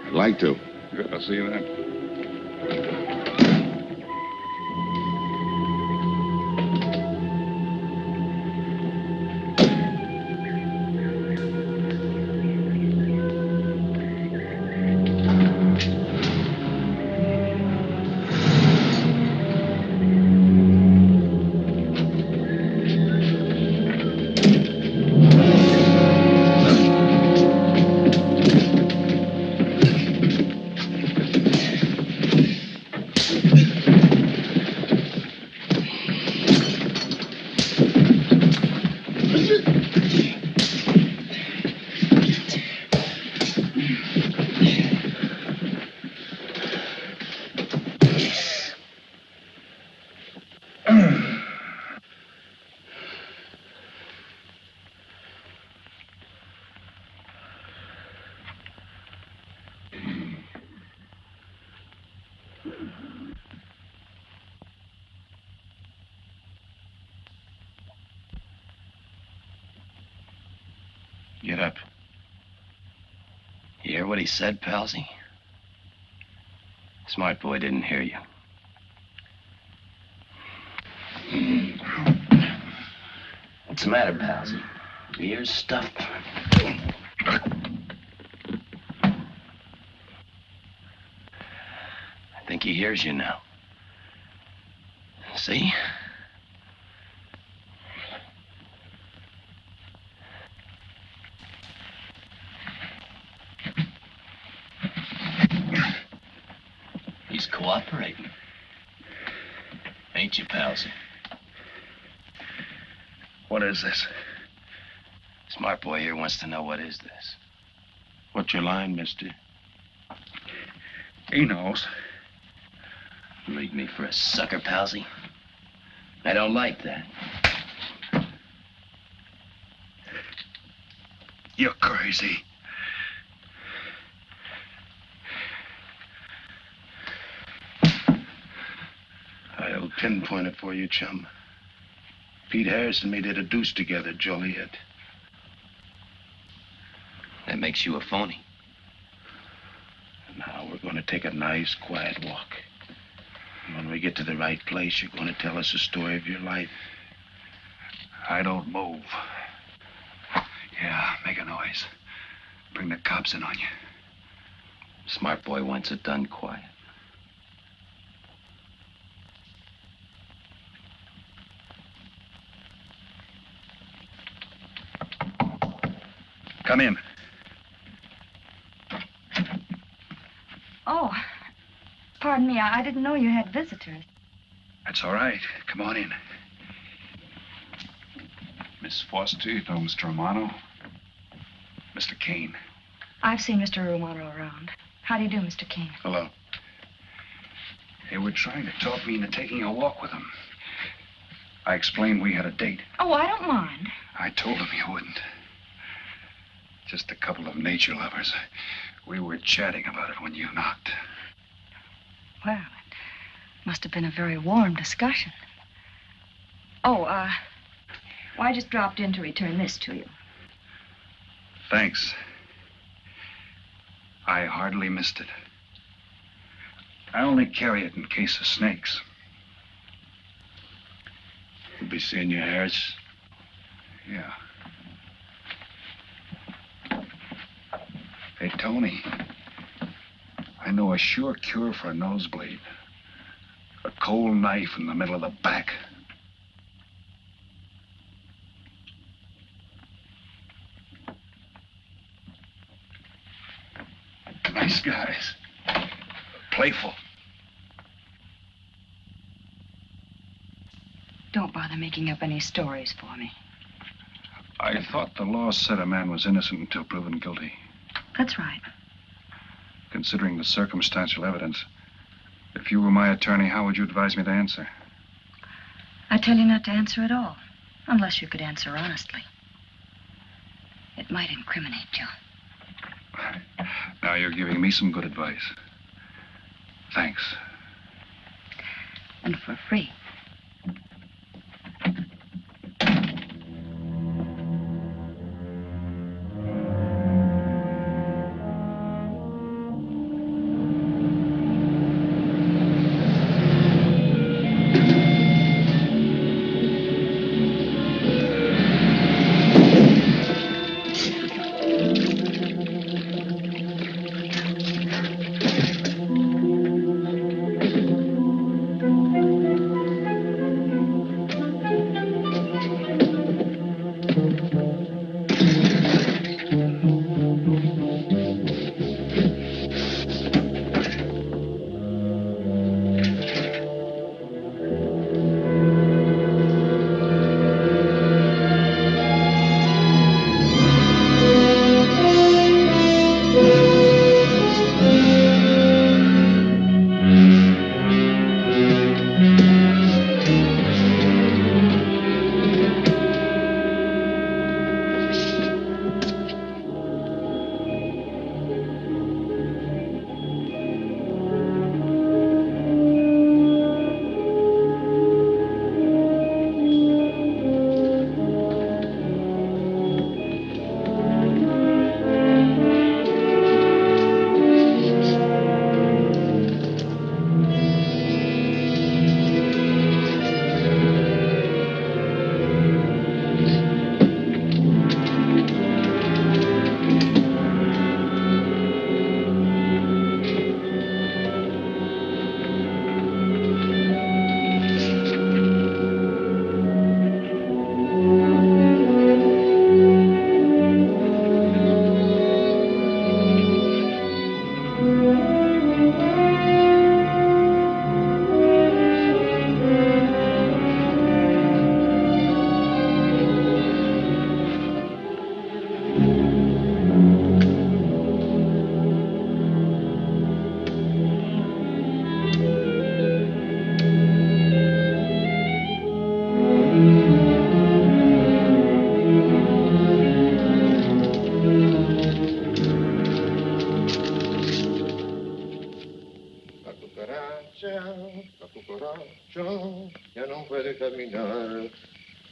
I'd like to. Good, I'll see you then. Get up. You hear what he said, Palsy? Smart boy didn't hear you. What's the matter, Palsy? Your ears stuffed? I think he hears you now. See? He's cooperating. Ain't you, Palsy? What is this? Smart boy here wants to know what is this. What's your line, mister? He knows. Leave me for a sucker, Palsy. I don't like that. You're crazy. I'll pinpoint it for you, chum. Pete Harris and me did a deuce together, Joliet. That makes you a phony. Now we're going to take a nice, quiet walk. When we get to the right place, you're going to tell us the story of your life. I don't move. Yeah, make a noise. Bring the cops in on you. Smart boy wants it done quiet. Come in. Oh, pardon me. I didn't know you had visitors. That's all right. Come on in. Miss Foster, you know Mr. Romano? Mr. Kane. I've seen Mr. Romano around. How do you do, Mr. Kane? Hello. They were trying to talk me into taking a walk with them. I explained we had a date. Oh, I don't mind. I told them you wouldn't. Just a couple of nature lovers. We were chatting about it when you knocked. Well, it must have been a very warm discussion. Oh, well, I just dropped in to return this to you. Thanks. I hardly missed it. I only carry it in case of snakes. You'll be seeing your Harris? Yeah. Hey, Tony. I know a sure cure for a nosebleed. A cold knife in the middle of the back. Nice guys. Playful. Don't bother making up any stories for me. I thought the law said a man was innocent until proven guilty. That's right. Considering the circumstantial evidence, if you were my attorney, how would you advise me to answer? I tell you not to answer at all, unless you could answer honestly. It might incriminate you. Now you're giving me some good advice. Thanks. And for free.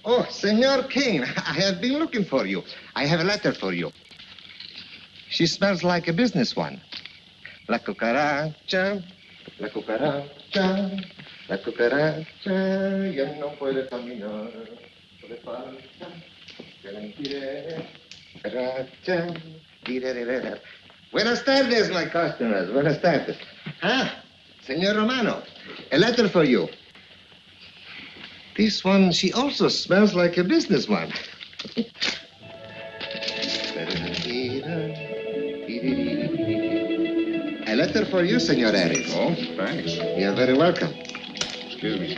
Oh, Senor Kane, I have been looking for you. I have a letter for you. She smells like a business one. La cucaracha, la cucaracha. La cucaracha ya no puede caminar. Le falta que la quiere. Cucaracha. Tirerera. Buenas tardes, my customers. Buenas tardes. Ah, Senor Romano, a letter for you. This one, she also smells like a businessman. A letter for you, Senor Harris. Oh, thanks. You're very welcome. Excuse me.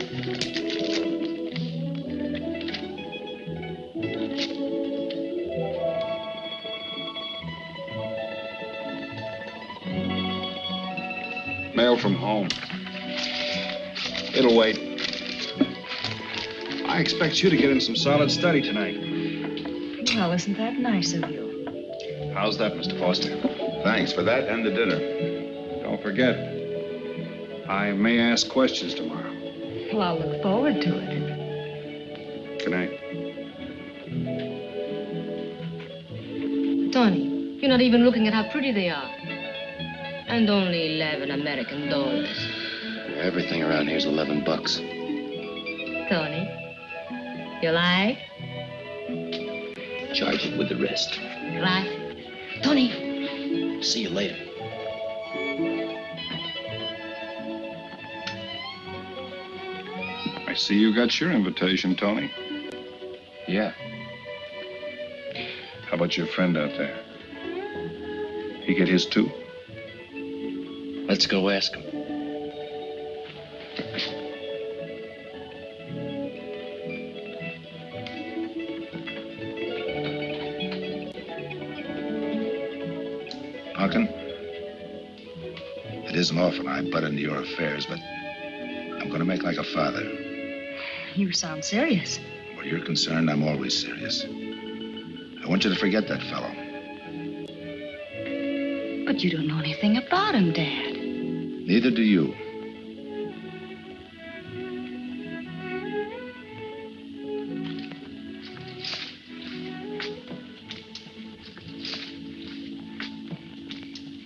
Mail from home. It'll wait. I expect you to get in some solid study tonight. Well, isn't that nice of you? How's that, Mr. Foster? Thanks for that and the dinner. Don't forget, I may ask questions tomorrow. Well, I'll look forward to it. Good night. Tony, you're not even looking at how pretty they are. And only 11 American dollars. Everything around here's $11. Tony, you like? Charge it with the rest. Gracias. Tony. See you later. I see you got your invitation, Tony. Yeah. How about your friend out there? He get his too? Let's go ask him. Parkin, it isn't often I butt into your affairs, but I'm going to make like a father. You sound serious. Where you're concerned, I'm always serious. I want you to forget that fellow. But you don't know anything about him, Dad. Neither do you.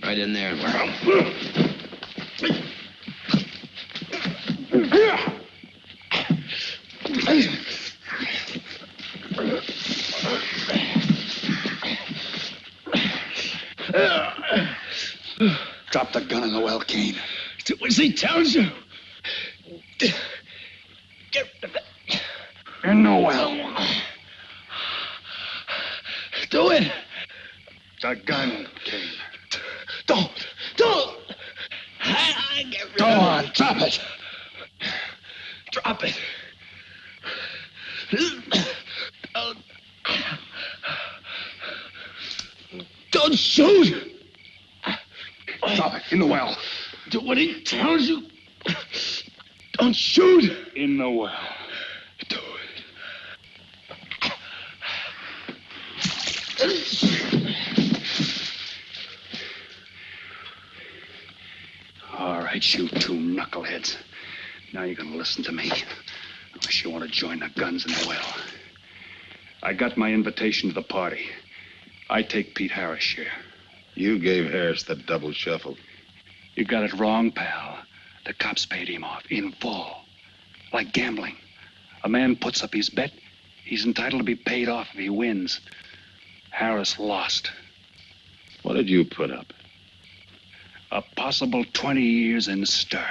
Right in there. Drop the gun in the well, Kane. Do as he tells you. Get in the well. Do it. The gun, Kane. Don't. Go on, drop it. Drop it. Don't shoot. Drop it in the well. Do what he tells you. Don't shoot. In the well. Do All right, you two knuckleheads. Now you're gonna listen to me. Unless you want to join the guns in the well. I got my invitation to the party. I take Pete Harris' share. You gave Harris the double shuffle. You got it wrong, pal. The cops paid him off in full. Like gambling. A man puts up his bet, he's entitled to be paid off if he wins. Harris lost. What did you put up? A possible 20 years in stir.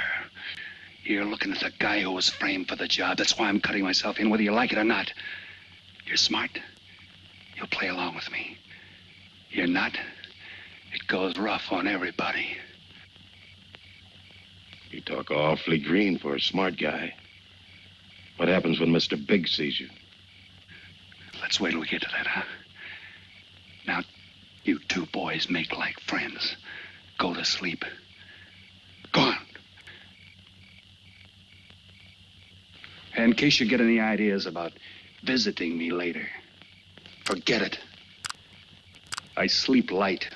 You're looking at the guy who was framed for the job. That's why I'm cutting myself in, whether you like it or not. You're smart. You'll play along with me. You're not. It goes rough on everybody. You talk awfully green for a smart guy. What happens when Mr. Big sees you? Let's wait till we get to that, huh? Now, you two boys make like friends. Go to sleep. Go on. And in case you get any ideas about visiting me later, forget it. I sleep light.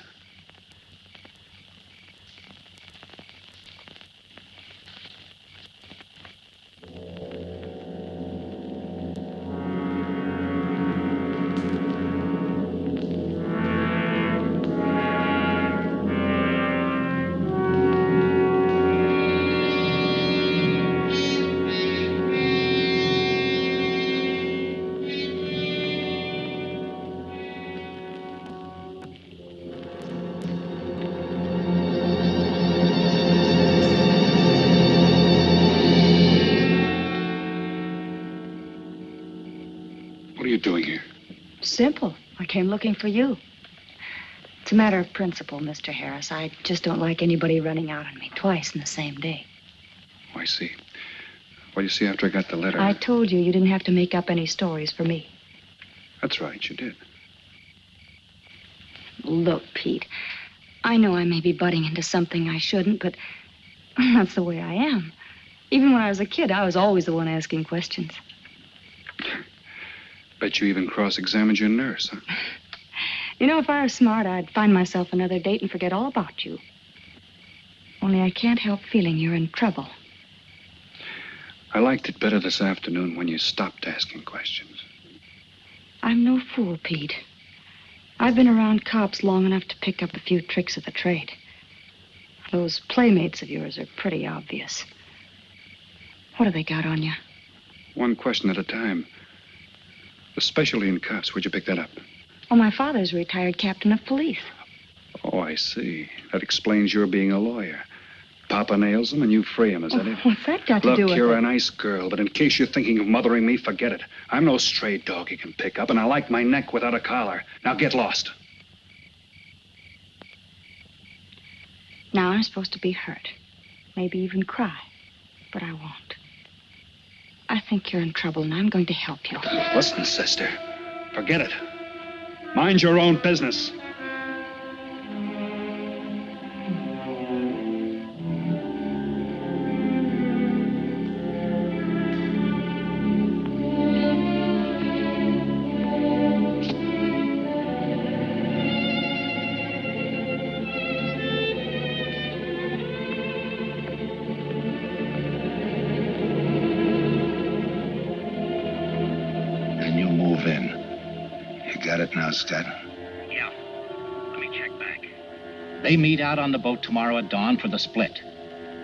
you doing here? Simple. I came looking for you. It's a matter of principle, Mr. Harris. I just don't like anybody running out on me twice in the same day. Oh, I see. Well, you see, after I got the letter... I told you didn't have to make up any stories for me. That's right, you did. Look, Pete, I know I may be butting into something I shouldn't, but that's the way I am. Even when I was a kid, I was always the one asking questions. Bet you even cross-examined your nurse, huh? You know, if I were smart, I'd find myself another date and forget all about you. Only I can't help feeling you're in trouble. I liked it better this afternoon when you stopped asking questions. I'm no fool, Pete. I've been around cops long enough to pick up a few tricks of the trade. Those playmates of yours are pretty obvious. What have they got on you? One question at a time. Especially in cops. Where'd you pick that up? Oh, my father's a retired captain of police. Oh, I see. That explains your being a lawyer. Papa nails them and you free him, is that it? What's that got to do with it? Look, you're a nice girl, but in case you're thinking of mothering me, forget it. I'm no stray dog you can pick up, and I like my neck without a collar. Now get lost. Now I'm supposed to be hurt. Maybe even cry. But I won't. I think you're in trouble, and I'm going to help you. Listen, sister. Forget it. Mind your own business. Now, Scott. Yeah. Let me check back. They meet out on the boat tomorrow at dawn for the split.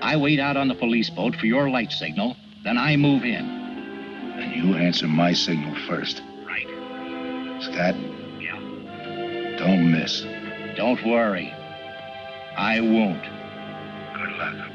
I wait out on the police boat for your light signal, then I move in. And you answer my signal first. Right. Scott? Yeah. Don't miss. Don't worry. I won't. Good luck.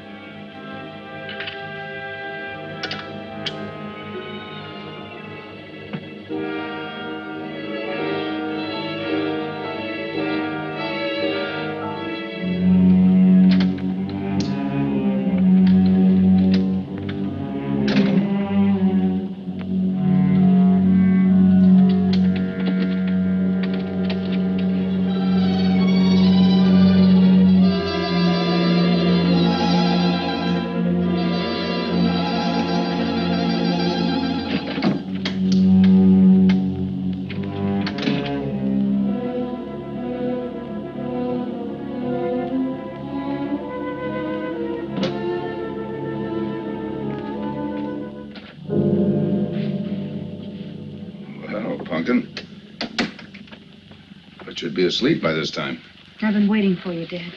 Should be asleep by this time. I've been waiting for you, Dad.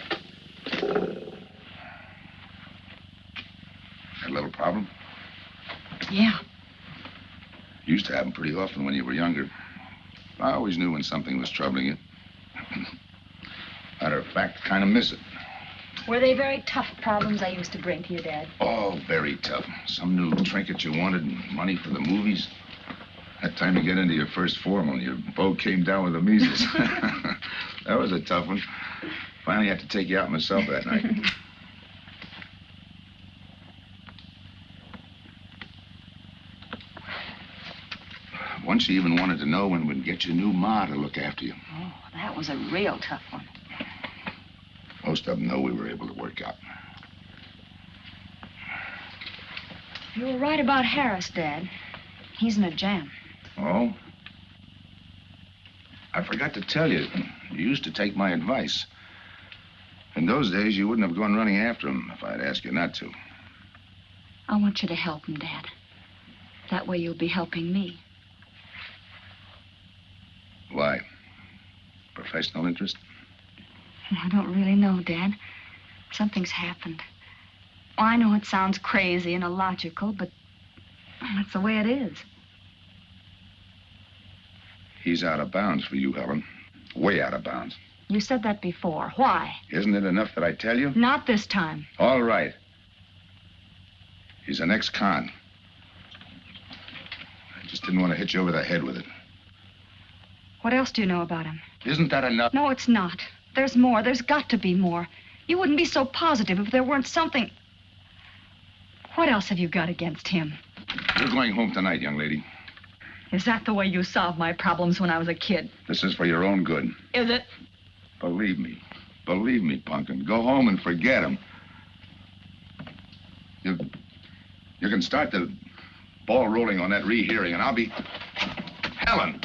Had a little problem? Yeah. Used to happen pretty often when you were younger. I always knew when something was troubling you. Matter of fact, kind of miss it. Were they very tough problems I used to bring to you, Dad? Oh, very tough. Some new trinket you wanted, money for the movies. Had time to get into your first formal. Your boat came down with the measles. That was a tough one. Finally had to take you out myself that night. Once you even wanted to know when we'd get your new ma to look after you. Oh, that was a real tough one. Most of them know we were able to work out. You were right about Harris, Dad. He's in a jam. Oh? I forgot to tell you, you used to take my advice. In those days, you wouldn't have gone running after him if I'd asked you not to. I want you to help him, Dad. That way you'll be helping me. Why? Professional interest? I don't really know, Dad. Something's happened. Oh, I know it sounds crazy and illogical, but that's the way it is. He's out of bounds for you, Helen. Way out of bounds. You said that before. Why? Isn't it enough that I tell you? Not this time. All right. He's an ex-con. I just didn't want to hit you over the head with it. What else do you know about him? Isn't that enough? No, it's not. There's more. There's got to be more. You wouldn't be so positive if there weren't something. What else have you got against him? You're going home tonight, young lady. Is that the way you solved my problems when I was a kid? This is for your own good. Is it? Believe me. Believe me, Punkin. Go home and forget him. You can start the ball rolling on that rehearing, and I'll be... Helen!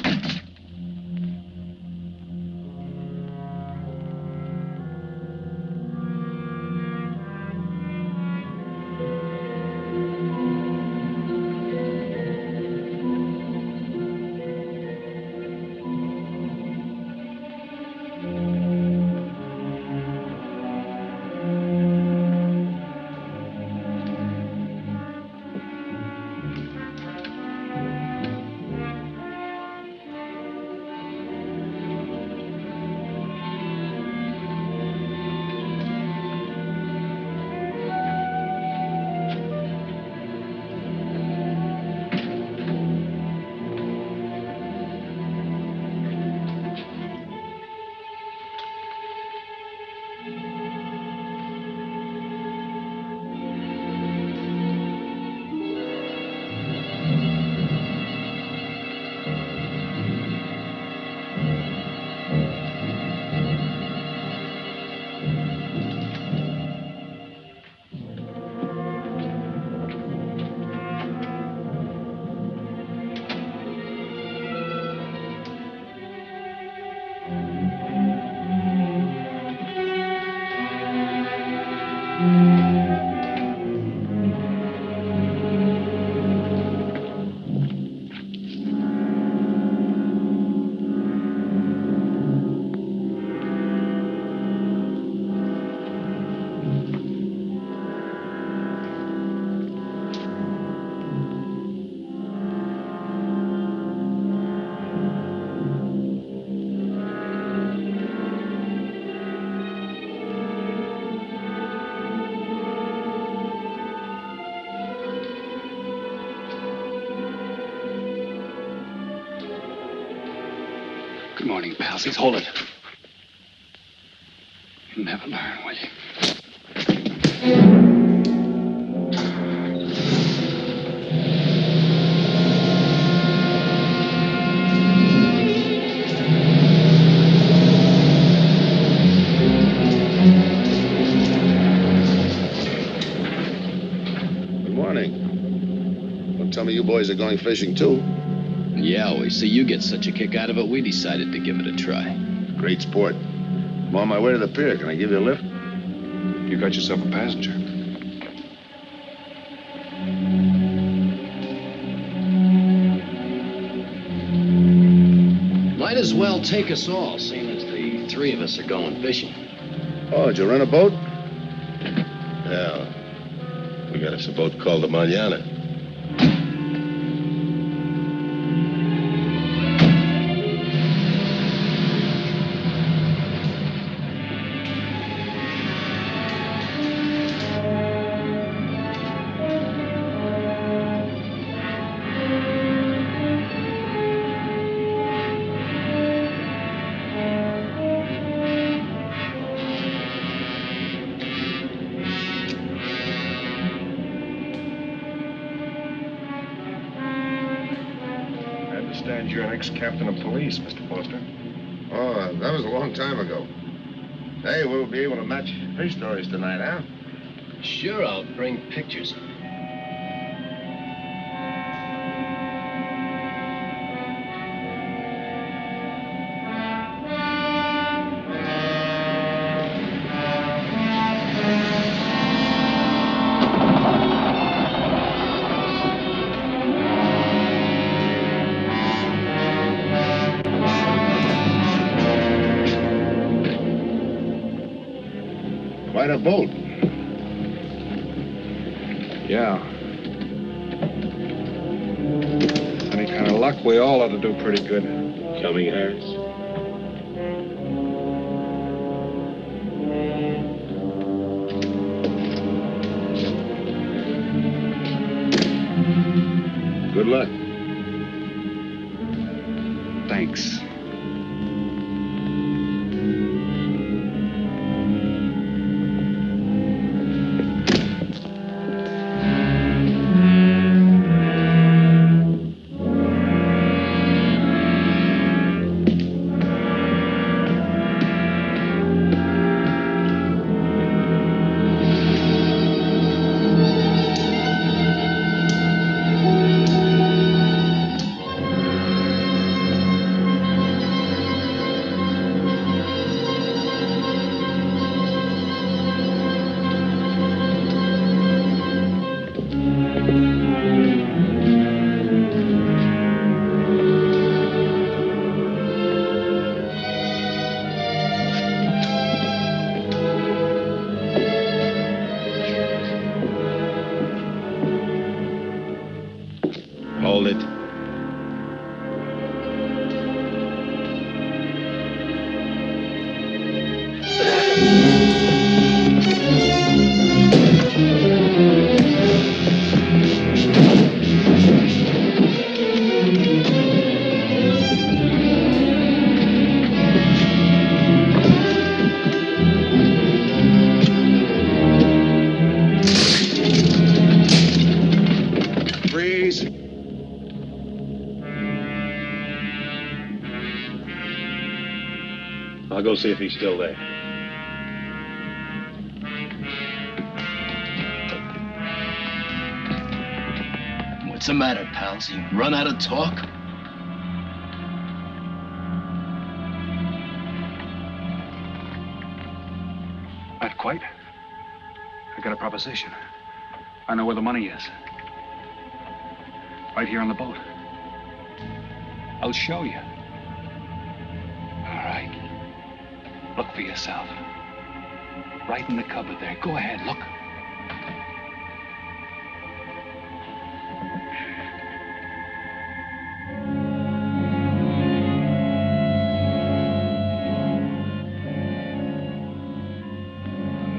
Good morning, pals. Please hold it. You'll never learn, will you? Good morning. Don't tell me you boys are going fishing, too. Yeah, we see you get such a kick out of it, we decided to give it a try. Great sport. I'm on my way to the pier. Can I give you a lift? You got yourself a passenger. Might as well take us all, seeing as the three of us are going fishing. Oh, did you rent a boat? Yeah. We got us a boat called the Manana. You're an ex-captain of police, Mr. Foster. Oh, that was a long time ago. Hey, we'll be able to match fish stories tonight, huh? Sure, I'll bring pictures. Quite a boat. Yeah. Any kind of luck, we all ought to do pretty good. Coming, Harris? Good luck. Thanks. called it. Freeze. I'll go see if he's still there. What's the matter, pals? You run out of talk? Not quite. I got a proposition. I know where the money is. Right here on the boat. I'll show you. All right. Look for yourself. Right in the cupboard there. Go ahead, look.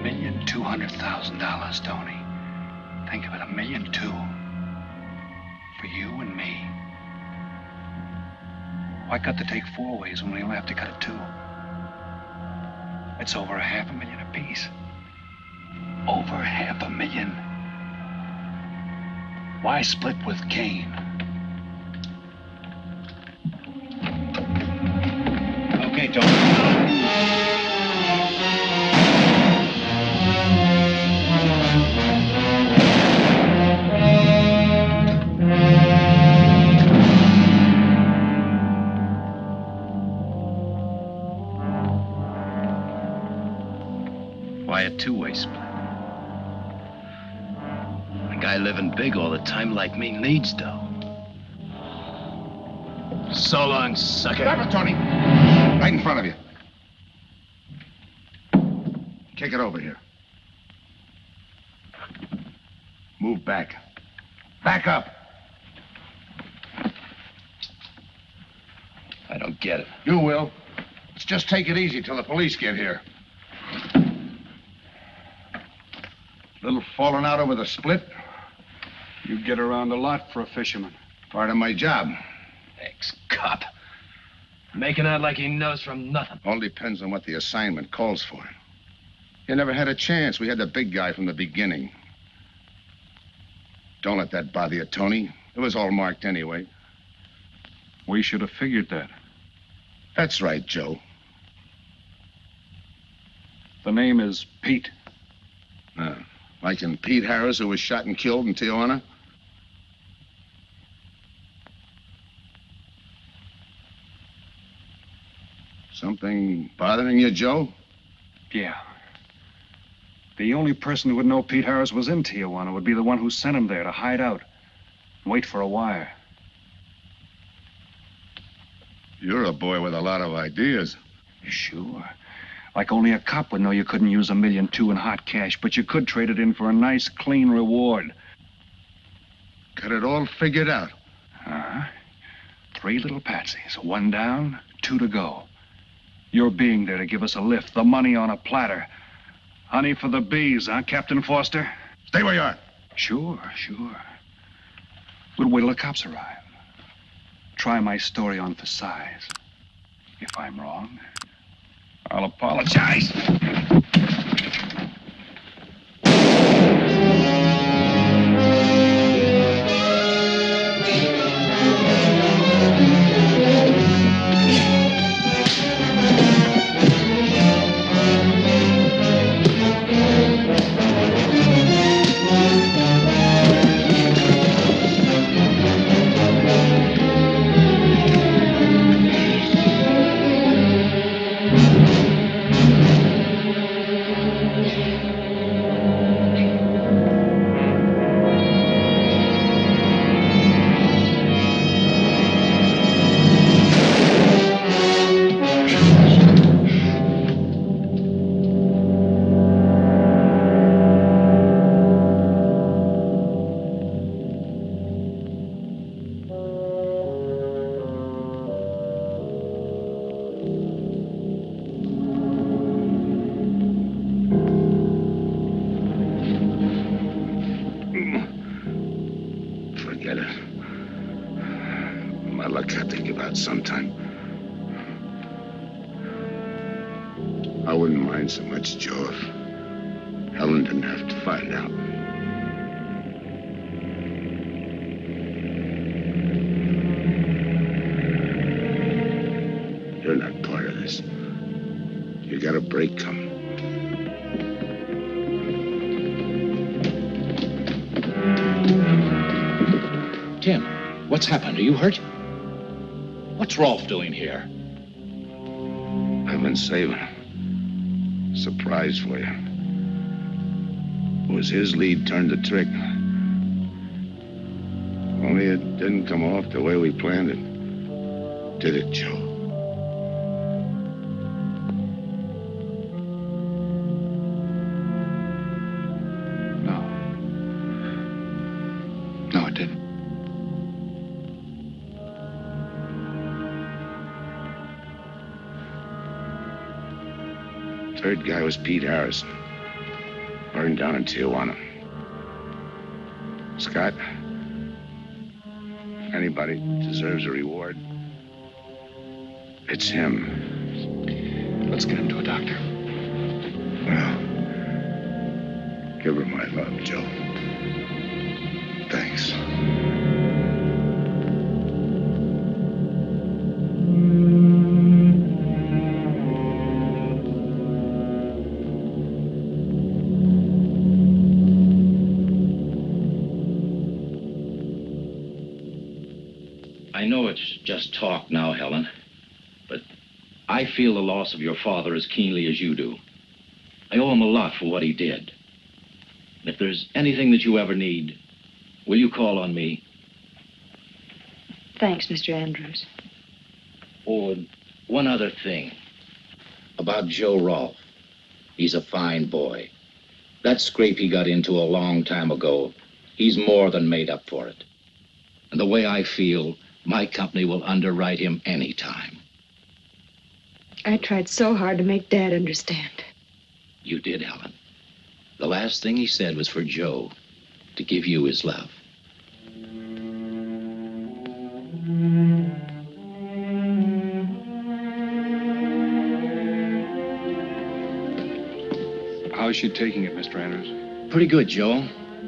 $1,200,000, Tony. Think of it, $1.2 million. For you and me. Why cut the take 4 ways when we only have to cut it 2? It's over $500,000 apiece. Over $500,000. Why split with Kane? Okay, Tony. Why a two-way split? A guy living big all the time like me needs dough. So long, sucker. Stop it, Tony. Right in front of you. Kick it over here. Move back. Back up. I don't get it. You will. Let's just take it easy till the police get here. Little falling out over the split. You get around a lot for a fisherman. Part of my job. Ex-cop. Making out like he knows from nothing. All depends on what the assignment calls for. You never had a chance. We had the big guy from the beginning. Don't let that bother you, Tony. It was all marked anyway. We should have figured that. That's right, Joe. The name is Pete. Like in Pete Harris, who was shot and killed in Tijuana? Something bothering you, Joe? Yeah. The only person who would know Pete Harris was in Tijuana would be the one who sent him there to hide out and wait for a wire. You're a boy with a lot of ideas. Sure. Like only a cop would know you couldn't use $1.2 million in hot cash, but you could trade it in for a nice, clean reward. Got it all figured out. 3 little patsies. 1 down, 2 to go. Your being there to give us a lift, the money on a platter. Honey for the bees, huh, Captain Foster? Stay where you are. Sure. We'll wait till the cops arrive. Try my story on for size. If I'm wrong, I'll apologize. my luck had to give out sometime. I wouldn't mind so much, Joe, if Helen didn't have to find out. You're not part of this. You got a break coming. Tim, what's happened? Are you hurt? What's Rolf doing here? I've been saving him. Surprise for you. It was his lead turned the trick. Only it didn't come off the way we planned it. Did it, Joe? No, it didn't. Third guy was Pete Harrison. Burned down in Tijuana. Scott, if anybody deserves a reward, it's him. Let's get him to a doctor. Well, give her my love, Joe. Thanks. I know it's just talk now, Helen, but I feel the loss of your father as keenly as you do. I owe him a lot for what he did. And if there's anything that you ever need, will you call on me? Thanks, Mr. Andrews. Oh, and one other thing. About Joe Rolfe. He's a fine boy. That scrape he got into a long time ago, he's more than made up for it. And the way I feel, my company will underwrite him anytime. I tried so hard to make Dad understand. You did, Helen. The last thing he said was for Joe to give you his love. How's she taking it, Mr. Andrews? Pretty good, Joe.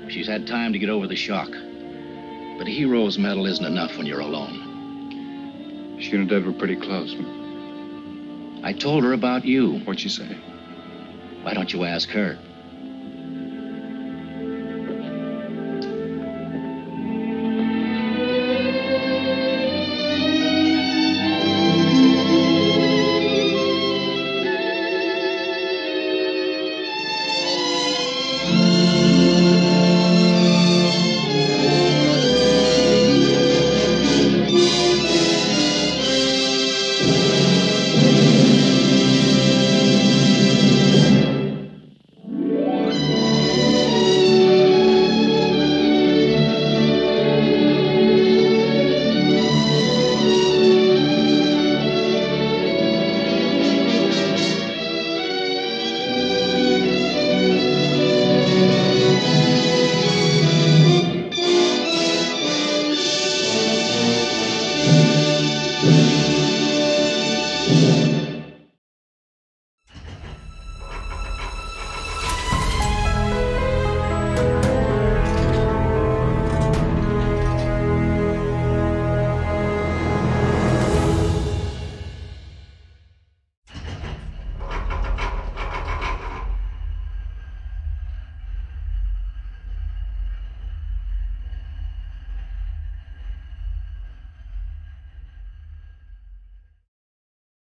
She's had time to get over the shock. But a hero's medal isn't enough when you're alone. She and Dad were pretty close. I told her about you. What'd she say? Why don't you ask her?